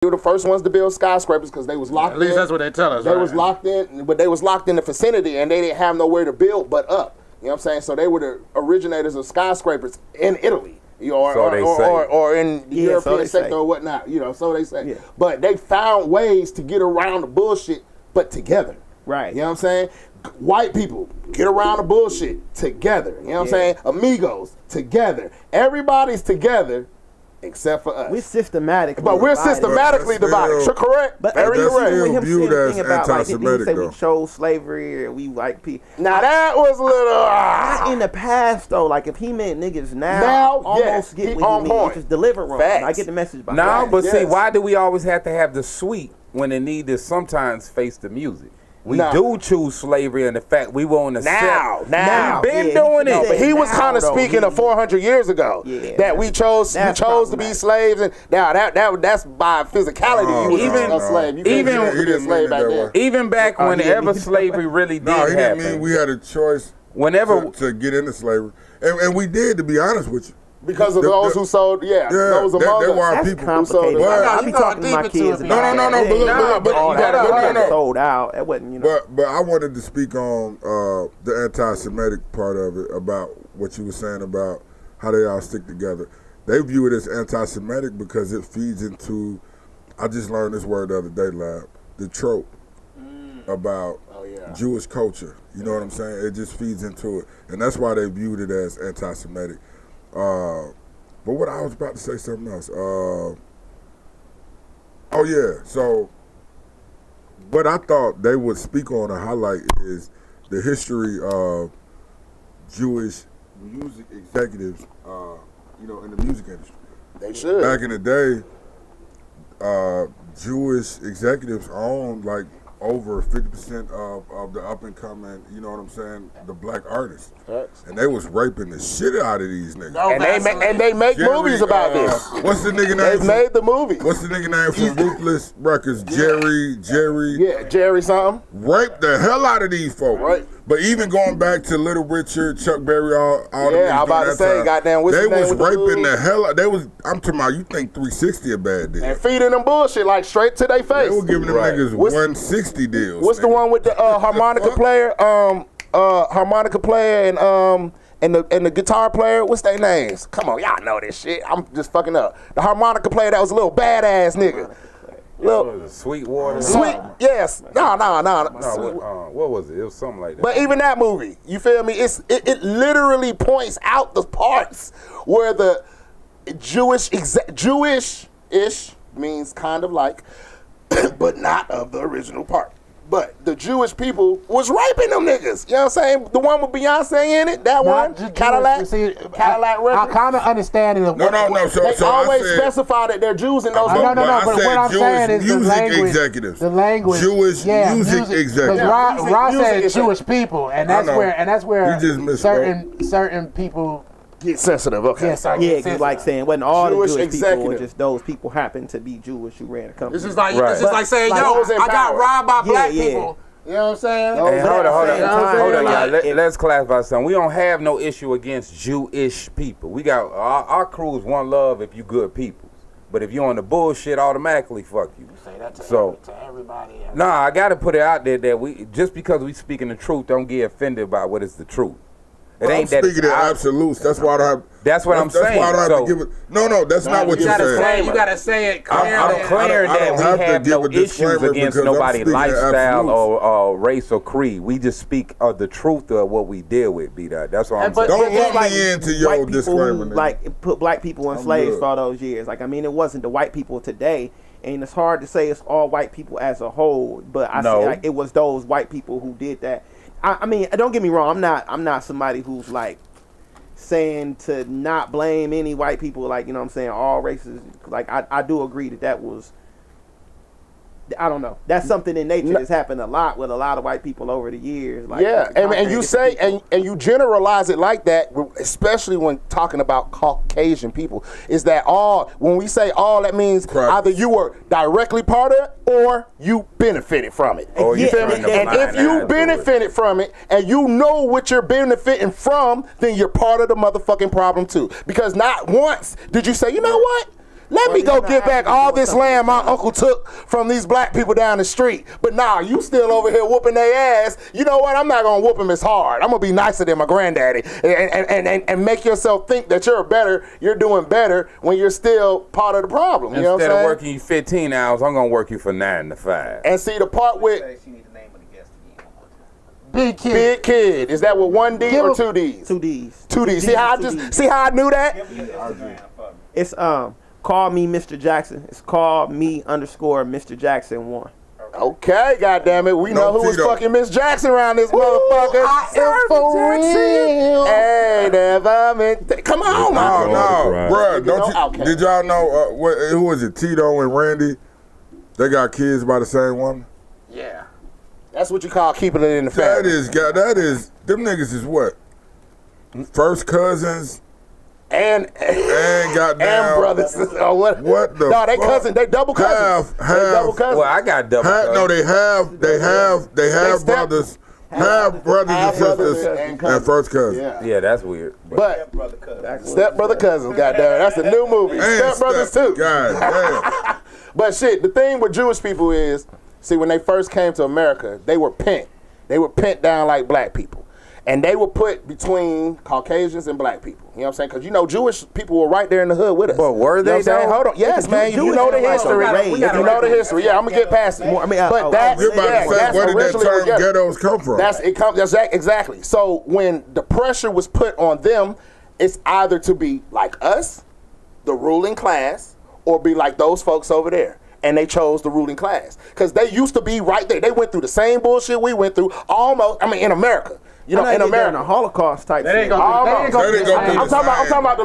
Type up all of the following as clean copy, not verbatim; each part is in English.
were the first ones to build skyscrapers because they was locked in. At least that's what they tell us. They was locked in, but they was locked in the vicinity, and they didn't have nowhere to build but up. You know what I'm saying? So they were the originators of skyscrapers in Italy, or in the European sector or whatnot. So they say. Yeah. But they found ways to get around the bullshit, but together. Right. You know what I'm saying? White people get around the bullshit together. You know what I'm saying? Amigos together. Everybody's together. Except for us. We're systematically But we're systematically divided. Sure, correct? But very correct. Still viewed as anti-Semitic, though. We chose slavery and we like people. Now that was a little... Not in the past, though. Like, if he meant niggas now almost get what he means. Just deliver wrong. I get the message by that. But see, why do we always have to have the sweet when the need is sometimes face the music? We do choose slavery and the fact we won't accept. Now. We've been doing it. But he was kind of speaking of 400 years ago that we chose to be slaves, and now that's by physicality. You was a slave. You couldn't be a slave back then. Even back whenever slavery really did happen. He didn't mean we had a choice to get into slavery, and we did, to be honest with you. Because of those who sold, those among they were our us. people who sold. I be talking to my kids. But sold out. It wasn't, But I wanted to speak on the anti-Semitic part of it, about what you were saying about how they all stick together. They view it as anti-Semitic because it feeds into. I just learned this word the other day, Lab. The trope about Jewish culture. You know what I'm saying? It just feeds into it, and that's why they viewed it as anti-Semitic. But what I was about to say something else. So what I thought they would speak on or highlight is the history of Jewish music executives, in the music industry. They should. Back in the day, Jewish executives owned like over 50% of the up and coming, you know what I'm saying, the black artists. And they was raping the shit out of these niggas. And they make movies about this. What's the nigga name? They made the movie. What's the nigga name from Ruthless Records? Jerry. Yeah, Jerry something. Raped the hell out of these folks. Right. But even going back to Little Richard, Chuck Berry, all the niggas I'm about to say, goddamn, what's they his name was with raping the hell out. I'm talking about, you think 360 a bad deal. And feeding them bullshit like straight to their face. They were giving them niggas 160 deals. What's the one with the harmonica player? Harmonica player and the guitar player, what's their names? Come on, y'all know this shit. I'm just fucking up. The harmonica player that was a little badass nigga. Sweetwater. Yes. No. What was it? It was something like that. But even that movie, you feel me? It literally points out the parts where the Jewish-ish means kind of like, but not of the original part. But the Jewish people was raping them niggas. You know what I'm saying? The one with Beyonce in it, that one, Cadillac record. I kind of understand it. No. They always specify that they're Jews in those No. But what I'm saying is the language. Jewish music executives. Ross said Jewish people, and that's where certain people get sensitive. Okay. Because like saying wasn't all Jewish the Jewish people, just those people happen to be Jewish who ran a company. This is like saying, I got robbed by black people. You know what I'm saying? Hey, hold on. Let's clarify something. We don't have no issue against Jewish people. We got our crew is one love if you good people. But if you on the bullshit, automatically fuck you. Say that to everybody. Nah, I gotta put it out there that we just because we speaking the truth, don't get offended by what is the truth. I'm speaking in absolutes. That's why I don't have. That's what I'm saying. That's why I don't have to give it. No, that's not what you're saying. You gotta say it clear. That we have no issues against nobody's lifestyle or race or creed. We just speak of the truth of what we deal with. That's what I'm saying. Don't lump me into your disclaimer. Like put black people in slaves for all those years. Like, I mean, it wasn't the white people today. And it's hard to say it's all white people as a whole. But I say like it was those white people who did that. I mean, don't get me wrong. I'm not somebody who's like saying to not blame any white people. Like, you know what I'm saying, all races. Like, I do agree that was. I don't know. That's something in nature that's happened a lot with a lot of white people over the years. Like, and you say and you generalize it like that, especially when talking about Caucasian people. Is that all? When we say all, that means either you were directly part of it or you benefited from it. Oh, you feel me? And if you benefited from it and you know what you're benefiting from, then you're part of the motherfucking problem too. Because not once did you say, you know what? Let me go get back all this land my uncle took from these black people down the street. But nah, you still over here whooping their ass. You know what? I'm not gonna whoop them as hard. I'm gonna be nicer than my granddaddy and make yourself think that you're doing better when you're still part of the problem. You know what I'm saying? Instead of working you 15 hours, I'm gonna work you for 9 to 5. And see the part with Big Kid. Big Kid. Is that with 1 D or 2 Ds? 2 Ds. 2 Ds. See how I knew that? It's call me Mr. Jackson. It's call me _Mr. Jackson 1. Okay, goddammit. We know who was fucking Miss Jackson around this motherfucker. I am for real. Hey, never meant come on, man. No, bro. Did y'all know who was it? Tito and Randy? They got kids by the same woman. Yeah, that's what you call keeping it in the family. That is. Them niggas is what? First cousins. And goddamn and brothers. What the? No, they cousins. They double cousins. They double cousins. Well, I got double cousins. No, they have brothers. Have brothers and sisters and first cousins. Yeah, that's weird. But step brother cousins. Goddamn, that's a new movie. Step brothers too. God damn. But shit, the thing with Jewish people is, see, when they first came to America, they were pent. They were pent down like black people. And they were put between Caucasians and black people. You know what I'm saying? Because, you know, Jewish people were right there in the hood with us. But were they, though? Hold on. Yes, man. You know the history. If you know the history. Yeah, I'm going to get past it. But that's, where did that term ghettos come from? Exactly. So when the pressure was put on them, it's either to be like us, the ruling class, or be like those folks over there. And they chose the ruling class. Because they used to be right there. They went through the same bullshit we went through in America. You know, in America, a Holocaust type shit. I'm talking about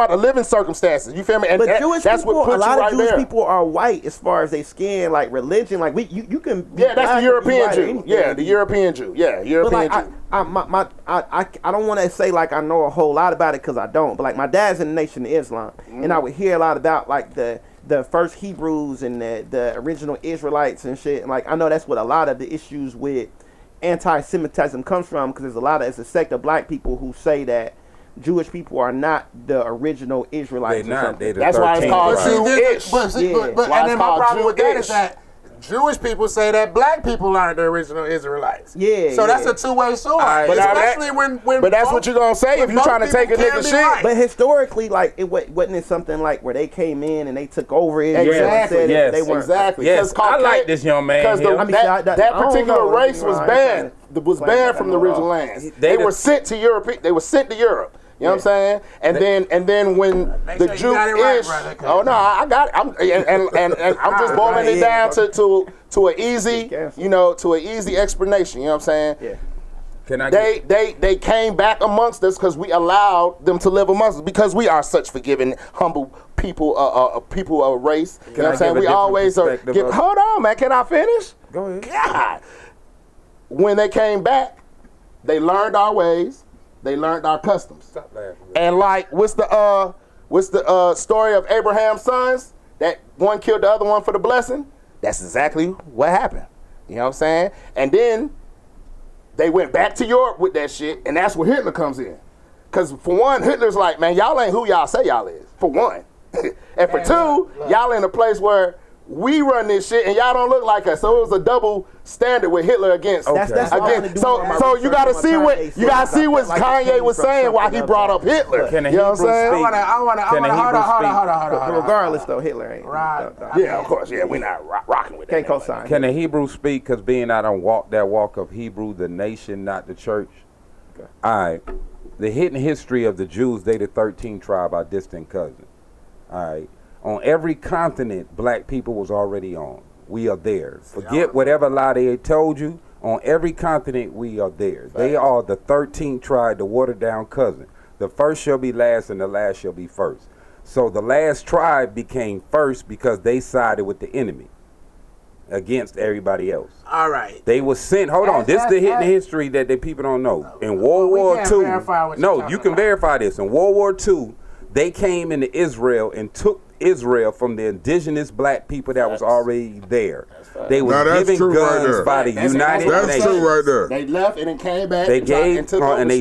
the living circumstances. You feel me? And but Jewish people, a lot of Jewish people are white as far as they skin, like religion. Like you can. Yeah, that's the European Jew. Yeah, the European Jew. Yeah, European Jew. I don't want to say like I know a whole lot about it because I don't. But like my dad's in the Nation of Islam, and I would hear a lot about like the first Hebrews and the original Israelites and shit. And like I know that's what a lot of the issues with anti-Semitism comes from, because there's a sect of black people who say that Jewish people are not the original Israelites. That's why it's called Jewish. But and then my problem with that is that Jewish people say that black people aren't the original Israelites. Yeah. So that's a two-way sword. Especially when But that's what you're gonna say if you're trying to take a nigga shit. Right. But historically, like wasn't it something like where they came in and they took over Israel? Exactly. Yes. They weren't. Exactly. Yes. I like this young man. Because that particular race was banned. Was banned from the original lands. They were sent to Europe. They were sent to Europe. You know what I'm saying? And then when the Jewish, I got it. I'm just boiling it down to an easy, to an easy explanation. You know what I'm saying? Yeah. They came back amongst us because we allowed them to live amongst us, because we are such forgiving, humble people, people of race. You know what I'm saying? We always are. Hold on, man. Can I finish? Go ahead. God. When they came back, they learned our ways. They learned our customs. Stop laughing. And like, what's the story of Abraham's sons? That one killed the other one for the blessing. That's exactly what happened. You know what I'm saying? And then they went back to Europe with that shit, and that's where Hitler comes in. Because for one, Hitler's like, man, y'all ain't who y'all say y'all is. For one, and for two, y'all in a place where we run this shit and y'all don't look like us. So it was a double standard with Hitler against. Okay. That's so you gotta see what Kanye was saying while he brought up Hitler. Can you know what I'm saying? I wanna hold on. Regardless though, Hitler ain't. Right. Yeah, of course. Yeah, we're not rocking with that. Can't co-sign. Can a Hebrew speak? Because being I don't walk that walk of Hebrew, the nation, not the church. Okay. All right. The hidden history of the Jews, they the 13th tribe, our distant cousin. All right. On every continent, black people was already on. We are there. Forget whatever lie they told you. On every continent, we are there. They are the 13th tribe, the watered down cousin. The first shall be last and the last shall be first. So the last tribe became first because they sided with the enemy against everybody else. All right. They were sent, this is the hidden history that the people don't know. In World War II, you can verify this. In World War II, they came into Israel and took Israel from the indigenous black people that was already there. They were given guns by the United Nations. That's true right there. They left and then came back. They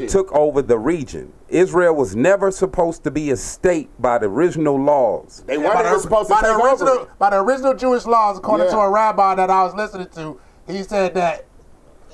took over the region. Israel was never supposed to be a state by the original laws. They weren't supposed to take over. By the original Jewish laws, according to a rabbi that I was listening to, he said that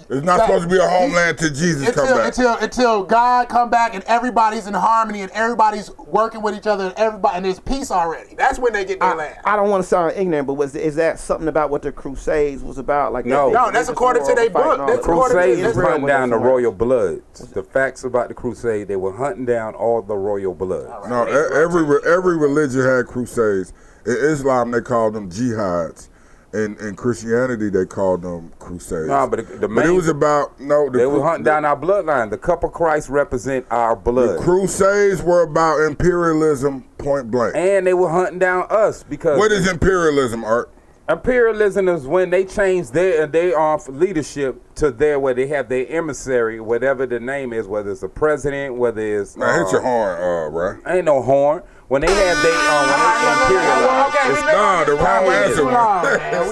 it's not supposed to be a homeland till Jesus come back. Until God come back and everybody's in harmony and everybody's working with each other and there's peace already. That's when they get their land. I don't want to sound ignorant, but is that something about what the Crusades was about? Like no, that's according to their book. The Crusades was hunting down the royal bloods. The facts about the Crusade, they were hunting down all the royal bloods. Right. No, every religion had crusades. In Islam, they called them jihads. In Christianity, they called them crusades. No, but it was about they were hunting down our bloodline. The cup of Christ represent our blood. The crusades were about imperialism, point blank. And they were hunting down us because. What is imperialism, Art? Imperialism is when they change their leadership to where they have their emissary, whatever the name is, whether it's a president, whether it's. Now hit your horn, bro. Ain't no horn. When they have the wrong answer.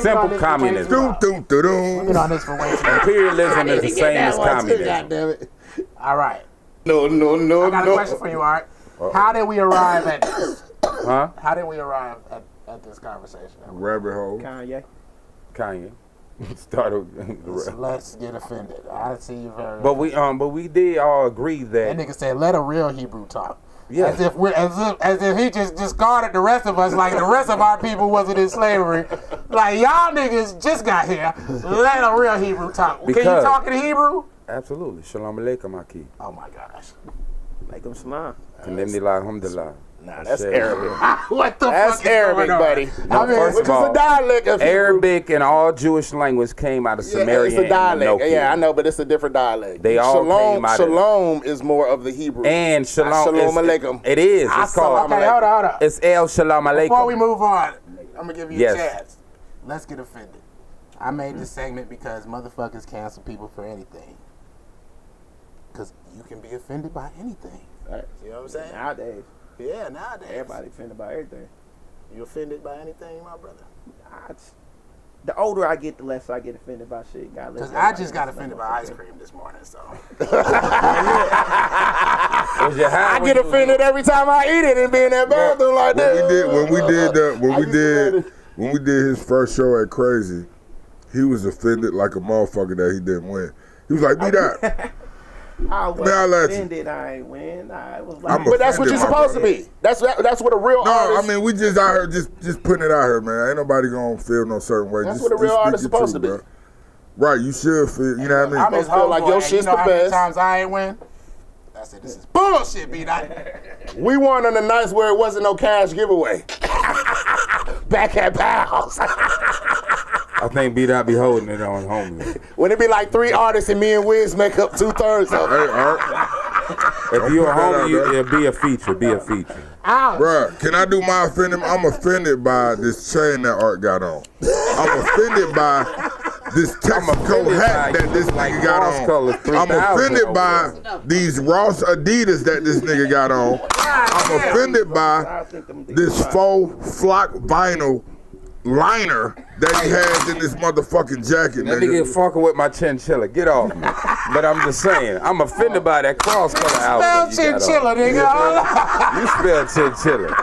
Simple communism. Imperialism is the same as communism. All right. No. I got a question for you, Art. How did we arrive at this? Huh? How did we arrive at this conversation? Rabbit hole. Kanye. Let's get offended. I see you very. But we did all agree that nigga said let a real Hebrew talk. Yeah. As if he just discarded the rest of us like the rest of our people wasn't in slavery. Like y'all niggas just got here. Let a real Hebrew talk. Can you talk in Hebrew? Absolutely. Shalom aleichem, Aki. Oh my gosh. Alaikum salam. Alhamdulillah. Nah, that's Arabic. What the that's fuck is Arabic, buddy. Which is a dialect of Arabic and all Jewish language came out of Sumerian. It's a dialect. I know, but it's a different dialect. They all came out Shalom is more of the Hebrew. And Shalom Aleichem. It is. It's called. Okay, hold on. It's El Shalom Aleichem. Before we move on, I'm gonna give you a chance. Let's get offended. I made this segment because motherfuckers cancel people for anything. Because you can be offended by anything. Right. You know what I'm saying? Nowadays. Yeah, nowadays. Everybody offended by everything. You offended by anything, my brother? The older I get, the less I get offended by shit. Because I just got offended by ice cream this morning, so. I get offended every time I eat it and be in that bathroom like that. When we did his first show at Crazy, he was offended like a motherfucker that he didn't win. He was like, "Be that." I was offended. I ain't win. I was like, but that's what you're supposed to be. That's what a real artist. I mean, we just out here just putting it out here, man. Ain't nobody gonna feel no certain way. That's what a real artist is supposed to be. Bro. Right, you should feel. You know what I mean? I just feel like your shit's the best. How many times I ain't win? I said this is bullshit, B-Dot. We won on the nights where it wasn't no cash giveaway. Back at Pals. I think B-Dot be holding it on homie. When it be like 3 artists and me and Wiz make up 2/3 of it. Hey, Art. If you're a homie, it'll be a feature. Be a feature. Ouch. Bruh, can I do my offending? I'm offended by this chain that Art got on. I'm offended by this Texaco hat that this nigga got on. I'm offended by these Ross Adidas that this nigga got on. I'm offended by this faux flock vinyl liner that he has in this motherfucking jacket. That nigga fucking with my chinchilla. Get off me. But I'm just saying, I'm offended by that cross color outfit. Spell chinchilla, nigga. You spell chinchilla.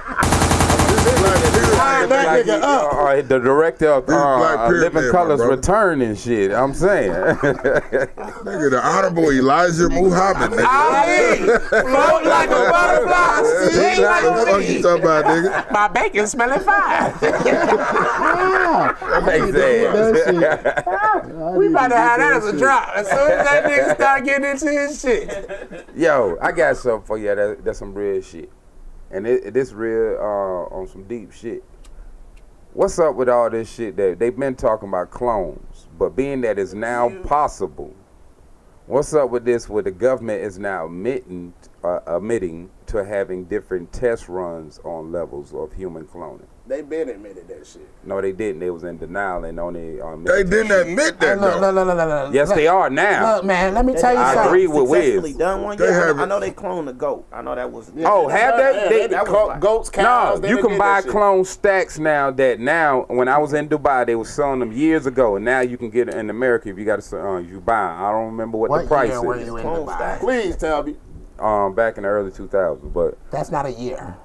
The director of Living Colors Return and shit. I'm saying. Nigga, the Honorable Elijah Muhammad, nigga. Float like a butterfly. Sing like a What you talking about, nigga? My bacon smelling fine. We about to have that as a drop. As soon as that nigga start getting into his shit. Yo, I got something for you. That's some real shit. And this real on some deep shit. What's up with all this shit that they've been talking about clones, but being that it's now possible, what's up with this where the government is now admitting to having different test runs on levels of human cloning? They been admitted that shit. No, they didn't. They was in denial and only. They didn't admit that. Look. Yes, they are now. Look, man, let me tell you something. I agree with Wiz. Done one year. I know they cloned the goat. I know that was. Oh, have they? That was goats, cows. No, you can buy clone stacks now. When I was in Dubai, they were selling them years ago, and now you can get it in America if you got to. You buy. I don't remember what the price were is. You in Dubai? Please tell me. Back in the early 2000s, but that's not a year.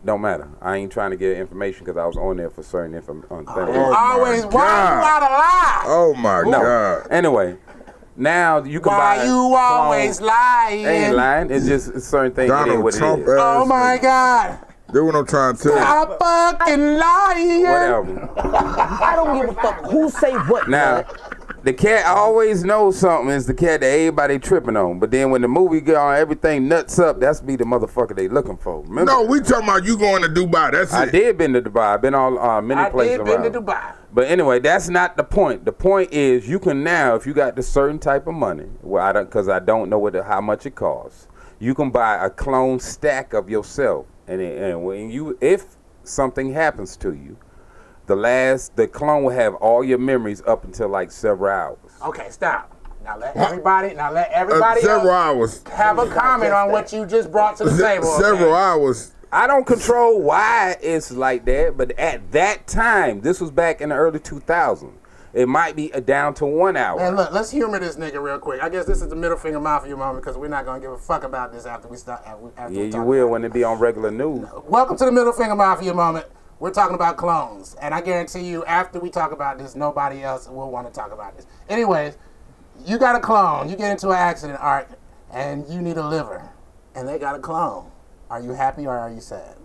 Don't matter. I ain't trying to get information because I was on there for certain things. Why you out of lie? Oh my God. Anyway, now you can buy. Why you always lying? I ain't lying. It's just certain things. Donald Trump. Oh my God. That's what I'm trying to tell you. Stop fucking lying. Whatever. I don't give a fuck who say what. Now, the cat always knows something is the cat that everybody tripping on. But then when the movie get on, everything nuts up, that's be the motherfucker they looking for. Remember? No, we talking about you going to Dubai. That's it. I did been to Dubai. I've been on many places around. I did been to Dubai. But anyway, that's not the point. The point is you can now, if you got the certain type of money, because I don't know how much it costs, you can buy a clone stack of yourself. And when if something happens to you, the clone will have all your memories up until like several hours. Okay, stop. Now let everybody several hours have a comment on what you just brought to the table. Several hours. I don't control why it's like that, but at that time, this was back in the early 2000s. It might be down to 1 hour. Man, look, let's humor this nigga real quick. I guess this is the middle finger mafia moment because we're not gonna give a fuck about this after we start. Yeah, you will when it be on regular news. Welcome to the middle finger mafia moment. We're talking about clones, and I guarantee you, after we talk about this, nobody else will want to talk about this. Anyways, you got a clone. You get into an accident, Art, and you need a liver, and they got a clone. Are you happy or are you sad?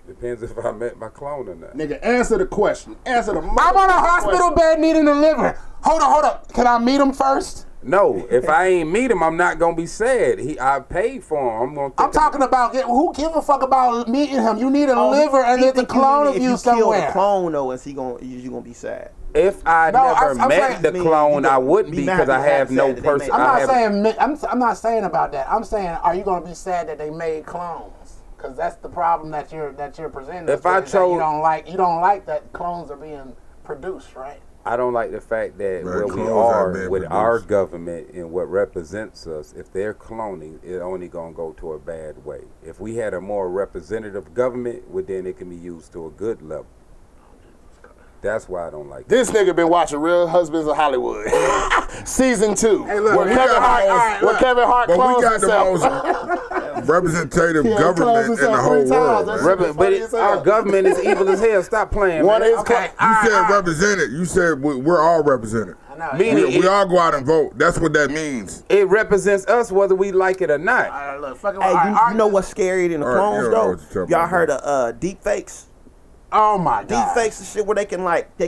Depends if I met my clone or not. Nigga, answer the question. Answer the I'm on a hospital bed needing a liver. Hold up. Can I meet him first? No, if I ain't meet him, I'm not gonna be sad. I paid for him. I'm talking about who give a fuck about meeting him? You need a liver and there's a clone of you somewhere. If you kill the clone though, is you gonna be sad? If I never met the clone, I wouldn't be because I have no person. I'm not saying about that. I'm saying, are you gonna be sad that they made clones? Because that's the problem that you're presenting. If I chose, you don't like that clones are being produced, right? I don't like the fact that where we are with our government and what represents us, if they're cloning, it only gonna go to a bad way. If we had a more representative government, then it can be used to a good level. That's why I don't like this. Nigga been watching Real Husbands of Hollywood, season 2. Hey, look, where Kevin Hart clones himself. The most representative government in the whole world. But our government is evil as hell. Stop playing. What is you said represented. You said we're all represented. We all go out and vote. That's what that means. It represents us whether we like it or not. You know what's scarier than the clones though? Y'all heard of deep fakes? Oh my God. Deep fakes and shit where they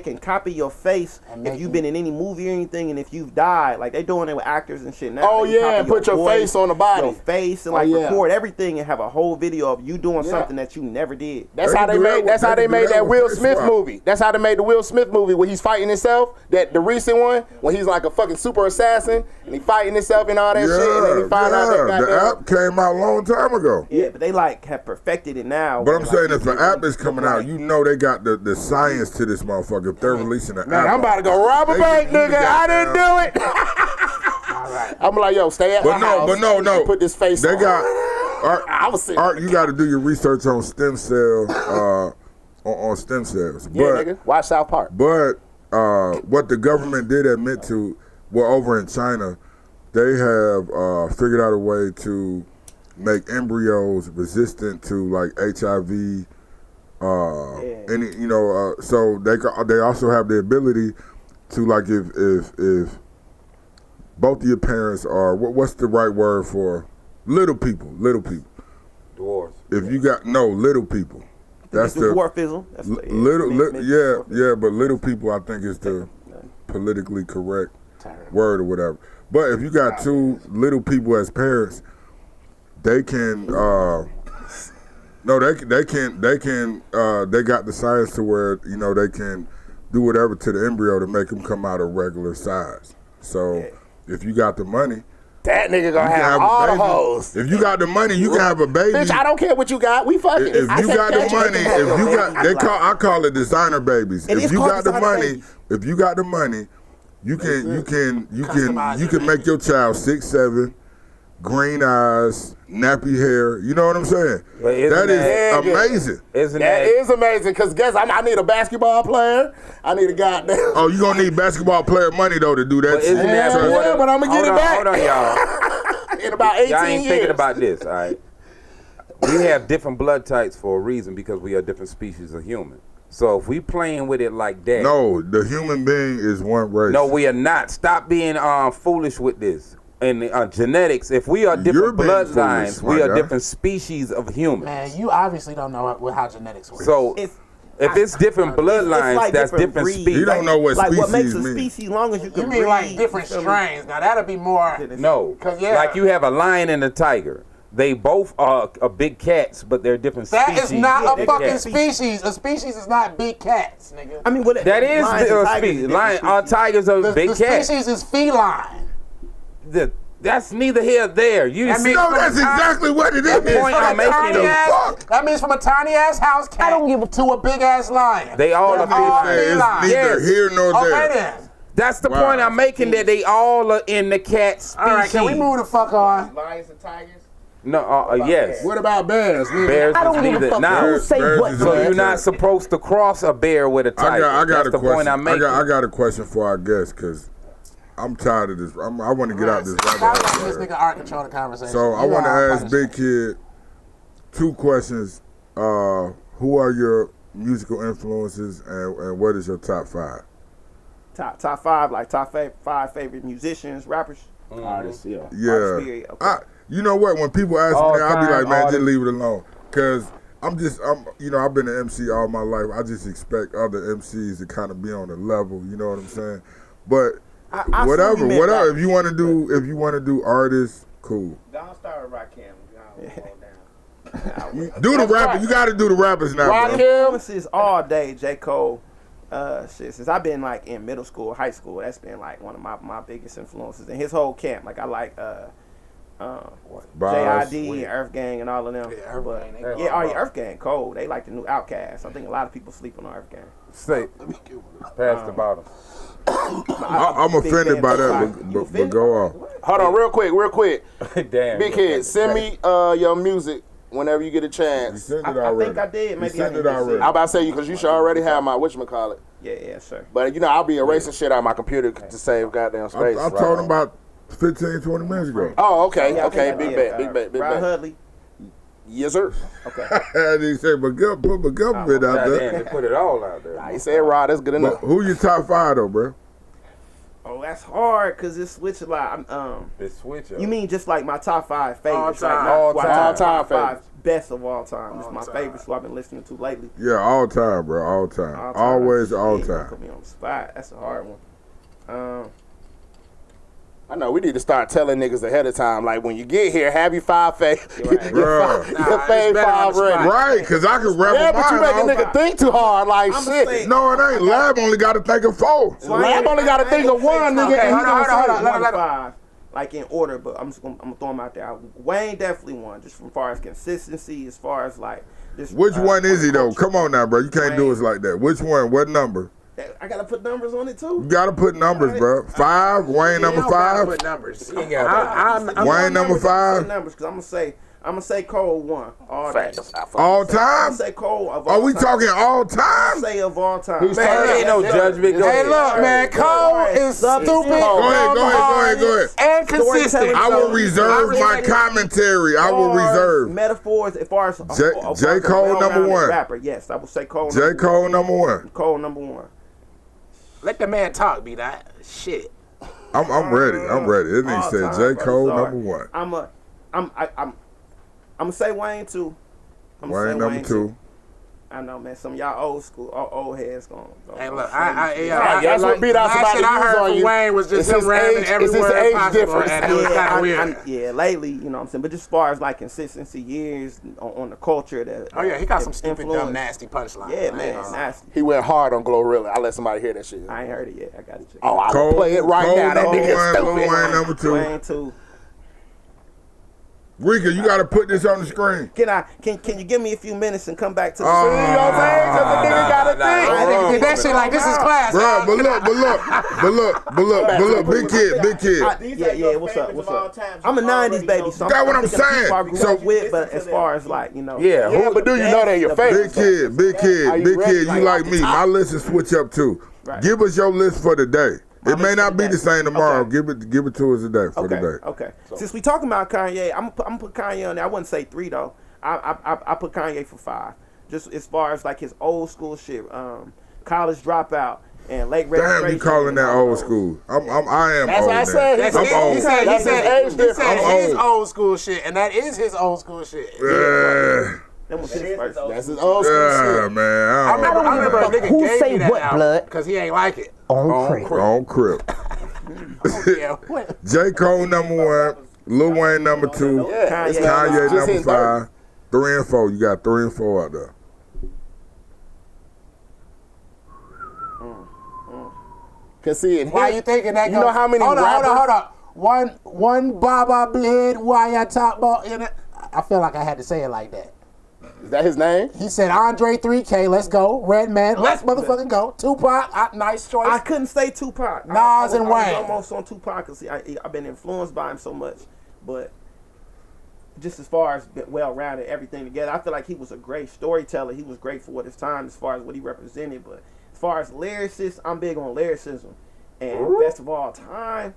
can copy your face if you've been in any movie or anything, and if you've died, like they doing it with actors and shit now. Oh yeah, and put your face on the body. Your face and record everything and have a whole video of you doing something that you never did. That's how they made that Will Smith movie. That's how they made the Will Smith movie where he's fighting himself. The recent one when he's like a fucking super assassin and he fighting himself and all that shit, and then he find out that the app came out a long time ago. Yeah, but they have perfected it now. But I'm saying if the app is coming out, you know they got the science to this motherfucker. If they're releasing an app, I'm about to go rob a bank, nigga. I didn't do it. Right. I'm like, yo, stay at my house. But no. Put this face on. They got Art, you got to do your research on stem cell, on stem cells. Yeah, nigga. Watch South Park. But what the government did admit to, over in China, they have figured out a way to make embryos resistant to like HIV. So they also have the ability to, like, if both of your parents are what's the right word for little people dwarves. If you got little people, that's the dwarfism. That's but little people I think is the politically correct word or whatever. But if you got two little people as parents, they can they got the science to where they can do whatever to the embryo to make them come out a regular size. So if you got the money, That nigga gonna have all the hoes. If you got the money, you can have a baby. Bitch, I don't care what you got. We fucking. If you got the money, I call it designer babies. If you got the money, you can make your child 6'7", green eyes, nappy hair. You know what I'm saying? That is amazing. That is amazing. Because guess I need a basketball player. I need a goddamn. Oh, you gonna need basketball player money though to do that. But I'm gonna get it back. Hold on, y'all. In about 18 y'all ain't years. thinking about this, all right? We have different blood types for a reason because we are different species of human. So if we playing with it like that. No, the human being is one race. No, we are not. Stop being foolish with this. In genetics, if we are different bloodlines, we are different species of humans. Man, you obviously don't know how genetics work. So if it's different bloodlines, like that's different breeds. species. You don't know what species what makes a mean. species long as you can You mean breed, like different strains? Now that'll be more. No, like you have a lion and a tiger. They both are big cats, but they're different species. That is not a fucking species. A species is not big cats, nigga. I mean, that is a species. Lion, tigers are big cats. The species is feline. That's neither here nor there. That's exactly what it is. That means from a tiny ass house cat to a big ass lion. They all are feline. It's neither here nor there. Okay then. That's the point I'm making, that they all are in the cat species. All right, can we move the fuck on? Lions and tigers? No, yes. What about bears? Bears is neither. Now, so you're not supposed to cross a bear with a tiger. I got That's a the point I'm making. I got a question for our guests, because I'm tired of this. I want to get out this rabbit hole. This nigga art control the conversation. So I want to ask Big Kid 2 questions. Who are your musical influences, and what is your top 5? Top 5, like top 5 favorite musicians, rappers, artists. Yeah. Yeah. Okay. You know what? When people ask me that, I'll be like, man, just leave it alone. Because I've been an MC all my life. I just expect other MCs to kind of be on the level. You know what I'm saying? But whatever. If you want to do artists, cool. Don't start with Rakim. Do the rapper. You got to do the rappers now. Rakim influences all day. J. Cole. Since I've been like in middle school, high school, that's been like one of my biggest influences. And his whole camp, like I like J.I.D., Earth Gang, and all of them. Yeah, Earth Gang, cold. They like the new Outkast. I think a lot of people sleep on Earth Gang. Pass the bottle. I'm offended by that, but go on. Hold on, real quick. Damn. Big Kid, send me your music whenever you get a chance. You sent it already. I think I did. Maybe I did already. I'm about to say you, because you should already have my whatchamacallit. Yeah, sure. But I'll be erasing shit out of my computer to save goddamn space. I told him about 15, 20 minutes ago. Oh, okay. Yeah, Okay, big bet. Rod Hudley. Yes, sir. Okay. He said, put the government out there. They put it all out there. He said, Rod, that's good enough. Who your top 5 though, bro? Oh, that's hard because it switch a lot. It switch up. You mean just like my top 5 favorites? All time top favorites. 5 best of all time. This is my favorites who I've been listening to lately. Yeah, all time, bro. All time. Always all time. Put me on the spot. That's a hard one. I know we need to start telling niggas ahead of time. Like when you get here, have your 5 your fave 5 ready. Right, because I can rap. Yeah, but you make a nigga think too hard. Like shit. No, it ain't. Lab only got to think of 4. Lab only got to think of 1, nigga. Okay, Hold on. 5, like in order, but I'm gonna throw them out there. Wayne definitely one, just from far as consistency, as far as like. Which one is he though? Come on now, bro. You can't do us like that. Which one? What number? I gotta put numbers on it too. You gotta put numbers, bro. 5, Wayne number 5. Put numbers. Wayne number 5. Numbers, because I'm gonna say Cole 1 all day. All time? I'm gonna say Cole of all Are we time. talking all time? Say of all time. Man, ain't no judgment. Hey, look, man. Cole is stupid. Go ahead. And consistent. I will reserve my commentary. I will reserve. Metaphors as far as J. Cole number 1. Rapper, yes, I will say Cole. J. Cole number 1. Cole number 1. Let the man talk, be that shit. I'm ready. This nigga said J. Cole number 1. I'm gonna say Wayne 2. Wayne number 2. I know, man. Some of y'all old heads going. Hey, look, that's what beat out somebody I heard on from you. Wayne was just him ramming everywhere possible, and it was kind of weird. Yeah, lately, you know what I'm saying. But just as far as like consistency, years on the culture that. Oh yeah, he got some stupid, dumb, nasty punchlines. Yeah, man, nasty. He went hard on Glorilla. I let somebody hear that shit. I ain't heard it yet. I got to check. Oh, I'll play it right now. That nigga stupid. Wayne number 2. Wayne 2. Rika, you got to put this on the screen. Can you give me a few minutes and come back to the You know what I'm saying? Because the nigga got to think. Did that shit like this is class. Bro, but look, big kid. Yeah, what's up? I'm a 90s baby, so That's what I'm saying. I grew up with, but as far as like, you know. Yeah, but do you know they're your favorite? Big kid, you like me. My list is switch up too. Right. Give us your list for the day. It may not be the same tomorrow. Okay. Give it to us today for the day. Okay. Since we talking about Kanye, I'm put Kanye on there. I wouldn't say 3 though. I put Kanye for 5. Just as far as like his old school shit, College Dropout and Late Registration. Damn, you calling that old school? I am. That's old what I said. He said his old. old school shit, and that is his old school shit. Yeah. That's his old school shit. Man. I remember a nigga Who gave say me that what, album blood? because he ain't like it. On Crip. Yeah, J. Cole number 1, Lil Wayne number 2, Yeah, Kanye just number his 5, 3 and 4. You got 3 and 4 out there. Cause see, why you thinking that? You know how many rappers? Hold on. One Baba Blade. Why I talk about in it? I feel like I had to say it like that. Is that his name? He said Andre 3K. Let's go. Redman. Let's motherfucking go. Tupac. Nice choice. I couldn't say Tupac. Nas and I Wayne. was almost on Tupac because I've been influenced by him so much, but just as far as well-rounded, everything together, I feel like he was a great storyteller. He was great for what his time as far as what he represented, but as far as lyricist, I'm big on lyricism. And best of all time,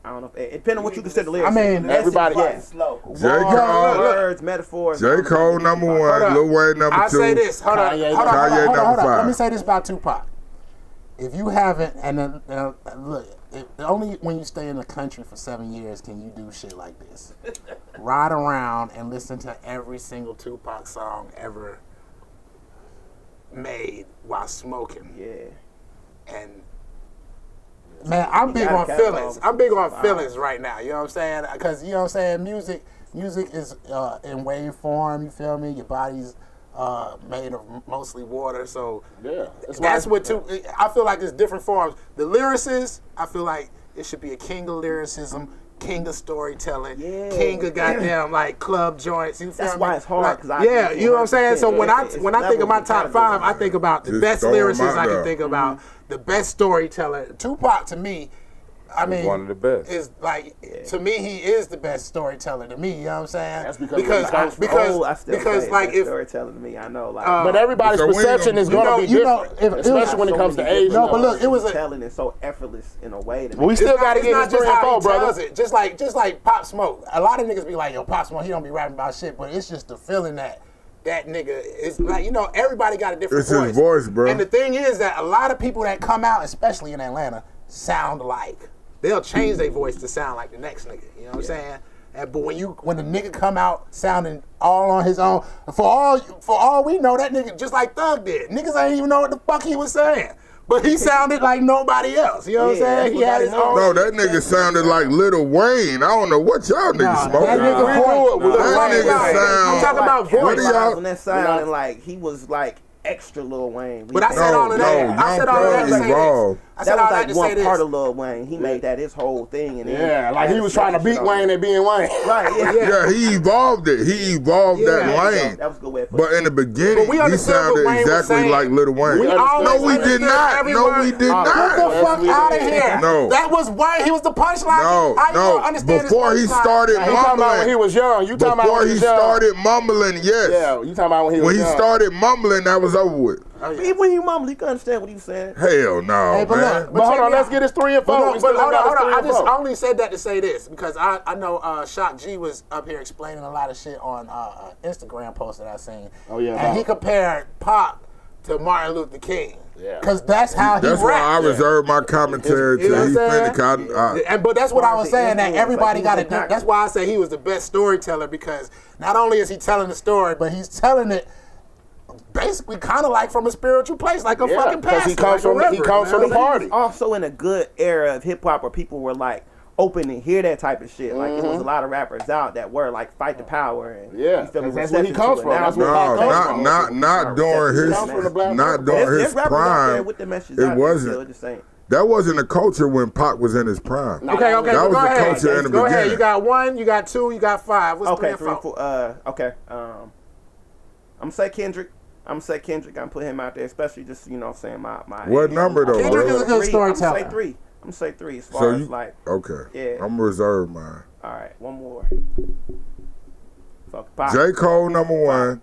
I don't know. Depending on what you consider lyricism. I mean, everybody. J. Cole, words, metaphors. J. Cole number 1, Lil Wayne number 2. I'll say this. Hold on. Kanye number 5. Let me say this about Tupac. If you haven't, and then look, only when you stay in the country for 7 years can you do shit like this. Ride around and listen to every single Tupac song ever made while smoking. Yeah. And man, I'm big on feelings. I'm big on feelings right now. You know what I'm saying? Because you know what I'm saying. Music is in wave form. You feel me? Your body's made of mostly water, so Yeah, that's what. I feel like it's different forms. The lyricist, I feel like it should be a king of lyricism, king of storytelling, king of goddamn like club joints. You feel That's me? why it's hard. Like, you know what I'm saying. So when I think of my top 5, I think about the Just best throw 'em lyricists out I there. can think about, the best storyteller. Tupac to me, I mean, one of the best. Is like to me, he is the best storyteller to me. You know what I'm saying? That's because like if storytelling to me, I know like. but everybody's So we perception don't- is going to be different, especially when it so comes to many age. different No, but look, it was storytelling is so effortless in a way. That We still got to it's get not his just 3 and how 4, he tells brother. it. Just like Pop Smoke. A lot of niggas be like, yo, Pop Smoke, he don't be rapping about shit, but it's just the feeling that nigga is like, everybody got a different It's voice. his voice, bro. And the thing is that a lot of people that come out, especially in Atlanta, sound like. They'll change their voice to sound like the next nigga. You know what I'm saying? But when the nigga come out sounding all on his own, for all we know, that nigga just like Thug did. Niggas ain't even know what the fuck he was saying. But he sounded like nobody else. You know what I'm saying? He had his own. No, that nigga sounded like Lil Wayne. I don't know what y'all niggas smoking. That nigga sound. I'm talking about What do voice. y'all? on that sounding like he was like extra Lil Wayne. But I said all of that. I said all of that to say this. I said That all was that like to say one this. part of Lil Wayne. He made that his whole thing. And Yeah, like he was trying to beat Wayne at being Wayne. Right, Yeah, he evolved it. He evolved that lane. That was a good way of But in the beginning, we he understood sounded what Wayne was exactly saying. like Lil Wayne. We No, always we did understood not. every No, word. we did Get not. the fuck out of here. No. That was Wayne. He was the punchline. No, How you no. gonna understand his Before he punchline? started He talking about when he mumbling, was young. You talking about before when he was young. started mumbling, yes. Yeah, you talking about when he was When he young. started mumbling, that was over with. When you mumble, you can understand what he was saying. Hell no, Hey, but man. look, But hold check on, me let's out. get his 3 and 4. But We still hold got his on. 3 I and just 4. only said that to say this because I know Shock G was up here explaining a lot of shit on Instagram post that I seen. Oh, yeah, and about- he compared Pac to Martin Luther King. Yeah. Because that's how he That's why I rapped. reserve my commentary You know till he what I'm finished. But that's what I was saying, that influence, everybody like, got he to was do. That's why I say he was the best storyteller, because not only is he telling the story, but he's telling it basically kind of like from a spiritual place, like a fucking pastor. he comes from the party. Also in a good era of hip hop where people were like open to hear that type of shit. Like there was a lot of rappers out that were like fight the power and Yeah, you feel me, that's where he receptive comes to it. from. Now That's where it's Pac like, comes from. Not during his Comes from the black not people. during there's his rappers out there prime. with the message It out there, wasn't. still just ain't. That wasn't the culture when Pac was in his prime. Okay, that was the culture in the beginning. Go ahead. You got 1, you got 2, you got 5. What's 3 and 4? Okay. I'm gonna say Kendrick. I'm gonna put him out there, especially just saying my. What number though? Kendrick is a good storyteller. I'm gonna say 3 as far as like. Okay. Yeah. I'm gonna reserve mine. All right, one more. Fuck Pac. J. Cole number 1.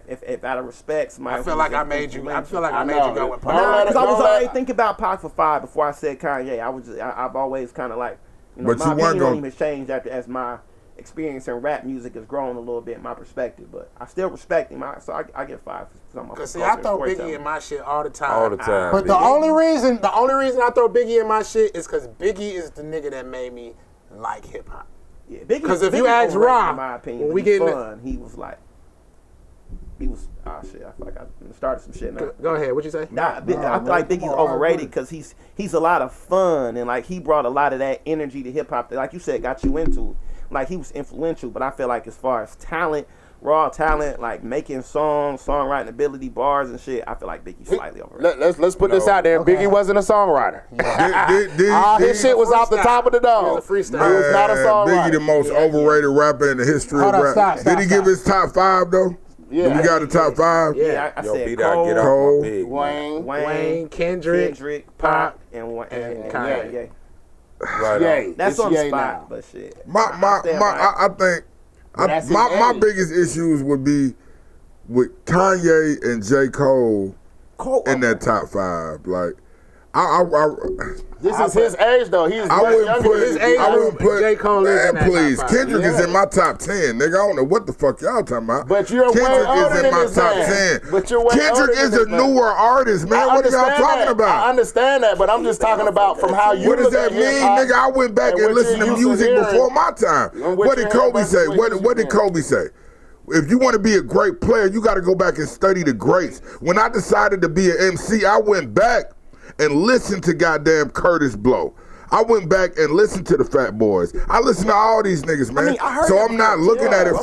If out of respect, somebody. I feel like I made you. I feel like I made you go with Pac. Nah, because I was already thinking about Pac for 5 before I said Kanye. I've always kind of like, but my opinion has changed as my experience in rap music has grown a little bit, my perspective. But I still respect him, so I get 5 for some of. Cause see, I throw Biggie in my shit all the time. All the time. But the only reason I throw Biggie in my shit is because Biggie is the nigga that made me like hip hop. Yeah, Biggie. Because if you ask Rob, in my opinion, when we get fun, he was shit. I feel like I started some shit now. Go ahead. What you say? I feel like Biggie's overrated because he's a lot of fun and like he brought a lot of that energy to hip hop that, like you said, got you into it. Like he was influential, but I feel like as far as talent, raw talent, like making songs, songwriting ability, bars and shit, I feel like Biggie's slightly overrated. Let's put this out there. Okay. Biggie wasn't a songwriter. All his shit was off the top of the dome. It was a freestyle. He was not a songwriter. Biggie, the most overrated rapper in the history of rap. Did he give his top 5 though? Yeah. We got the top 5? Yeah, I said Cole, get Cole, big, Wayne, Kendrick, Pac, and Kanye. Right. That's on the spot, now. but shit. I think my biggest issues would be with Kanye and J. Cole in that top 5. Like, this is his age though. He's his age. I wouldn't put J. Cole is in that please. top 5. Kendrick is in my top 10, nigga. I don't know what the fuck y'all talking about. But you're Kendrick way older is in than my this top man. 10. But you're way Kendrick older is than a this man. newer artist, man. What are y'all talking about? I understand that, but I'm just talking about from how you. What does that mean, nigga? I went back and listened to music before my time. What did Kobe say? What did Kobe say? If you want to be a great player, you got to go back and study the greats. When I decided to be an MC, I went back and listened to goddamn Curtis Blow. I went back and listened to the Fat Boys. I listened to all these niggas, man. So I'm not looking at it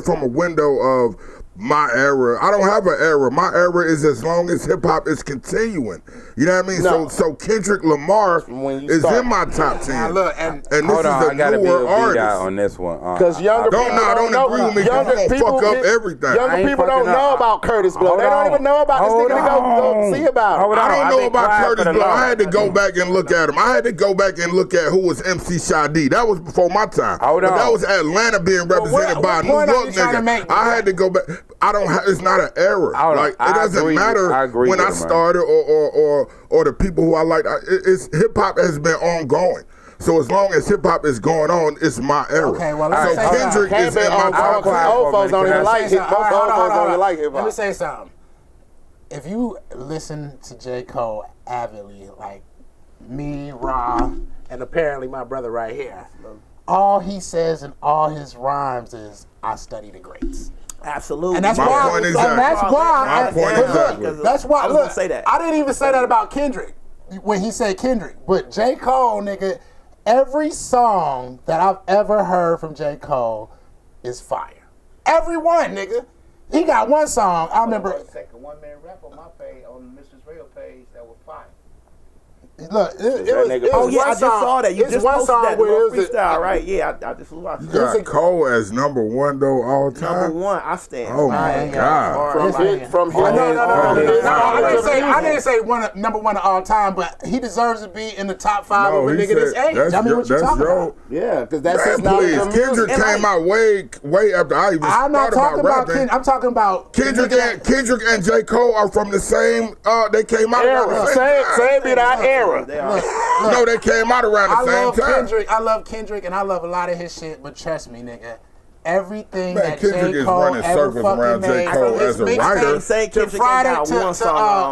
from a window of my era. I don't have an era. My era is as long as hip hop is continuing. You know what I mean? No. So Kendrick Lamar is in my top 10. Now look, and this is a newer artist. On this one. Because younger people don't agree with me. Younger people fuck up everything. Younger people don't know about Curtis Blow. They don't even know about this nigga to go see about him. I don't know about Curtis Blow. I had to go back and look at him. I had to go back and look at who was MC Shadi. That was before my time. But that was Atlanta being represented by a New York nigga. I had to go back. It's not an era. Like it doesn't matter when I started or the people who I like. It's hip hop has been ongoing. So as long as hip hop is going on, it's my era. Okay, well, so Kendrick is in my top 10. Old folks don't even like hip hop. Let me say something. If you listen to J. Cole avidly, like me, Rob, and apparently my brother right here, all he says in all his rhymes is, "I study the greats." Absolutely. And that's why. That's why. I was gonna say that. I didn't even say that about Kendrick when he said Kendrick, but J. Cole, nigga, every song that I've ever heard from J. Cole is fire. Every one, nigga. He got one song. I remember. One man rap on my page, on the Mrs. Rail page, that was fire. Look, it was I just saw that. You just one posted that where freestyle, right? Yeah, I just watched it. You got Cole as number 1 though all time. Number 1, I stand. Oh my God! From his. I didn't say number 1 of all time, but he deserves to be in the top 5 of a nigga this age. I mean, what you talking about? Yeah, because that's his knowledge of Kendrick came out way after I even I'm not talking about rapping. I'm talking about Kendrick and J. Cole are from the same. They came out around the same era. No, they came out around the same time. I love Kendrick and I love a lot of his shit, but trust me, nigga, everything that Kendrick J. is Cole running ever circles fucking around J. made, Cole as a writer.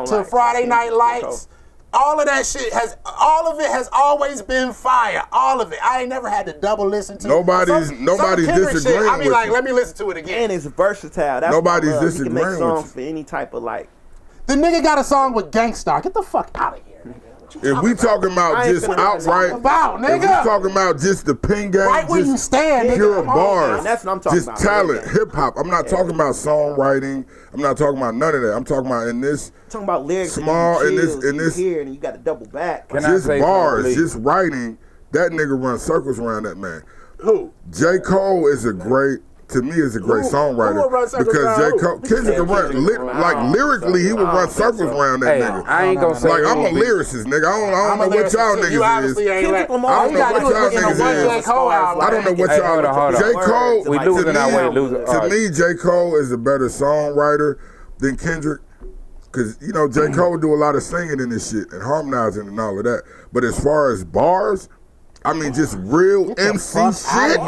to Friday Night Lights, all of that shit all of it has always been fire. All of it. I ain't never had to double listen to Nobody's disagreeing shit, I be like, with you. let me listen to it again. And it's versatile. That's Nobody's disagreeing with you. He can make songs with for any type of like. The nigga got a song with Gangstar. Get the fuck out of here. If we talking about just outright, if we talking about just the pen game, right where you stand, pure bars, that's what I'm talking about. Just talent, hip hop. I'm not talking about songwriting. I'm not talking about none of that. I'm talking about in this. I'm talking about lyrics. Small in this here, and you got to double back. Just bars, just writing. That nigga runs circles around that man. Who? J. Cole is a great. To me, is a great songwriter because J. Cole, Kendrick can run like lyrically, he would run circles around that nigga. I ain't gonna say like I'm a lyricist, nigga. I don't know what y'all niggas is. I don't know what y'all niggas is. I don't know what y'all. J. Cole, we losing our way. To me, J. Cole is a better songwriter than Kendrick. Cause you know J. Cole do a lot of singing in this shit and harmonizing and all of that. But as far as bars. I mean, just real MC shit.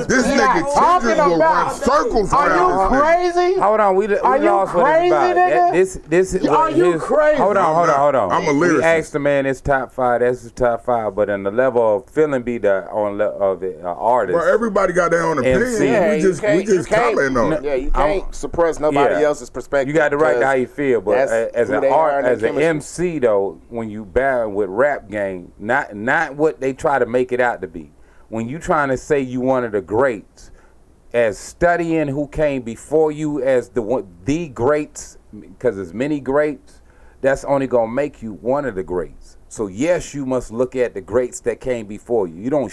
This nigga Kendrick will run circles around. Are you crazy? Hold on, we lost what it's about. This are you crazy? Hold on. I'm a lyricist. We asked the man his top 5. That's his top 5. But in the level of feeling be the artist. Well, everybody got their own opinion. Yeah, we just comment on it. Yeah, you can't suppress nobody else's perspective. You got the right to how you feel, but as an MC though, when you battle with rap game, not what they try to make it out to be. When you trying to say you one of the greats, as studying who came before you as the greats, because there's many greats, that's only gonna make you one of the greats. So yes, you must look at the greats that came before you. You don't.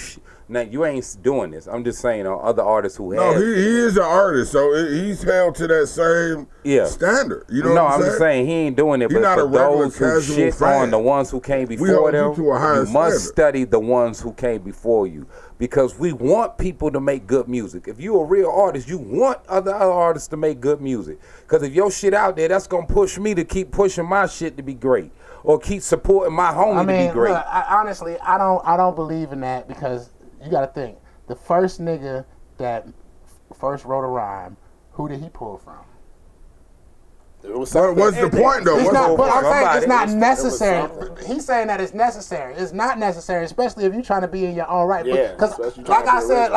Now you ain't doing this. I'm just saying other artists who have. No, he is an artist, so he's held to that same standard. You know what I'm saying? just saying he ain't doing it. But for those who shit on the ones who came before them, you must study the ones who came before you, because we want people to make good music. If you're a real artist, you want other artists to make good music, because if your shit out there, that's gonna push me to keep pushing my shit to be great, or keep supporting my homie to be great. Look, honestly, I don't believe in that, because you got to think, the first nigga that first wrote a rhyme, who did he pull from? What's the point though? I'm saying it's not necessary. He's saying that it's necessary. It's not necessary, especially if you're trying to be in your own right. Yeah, because like I said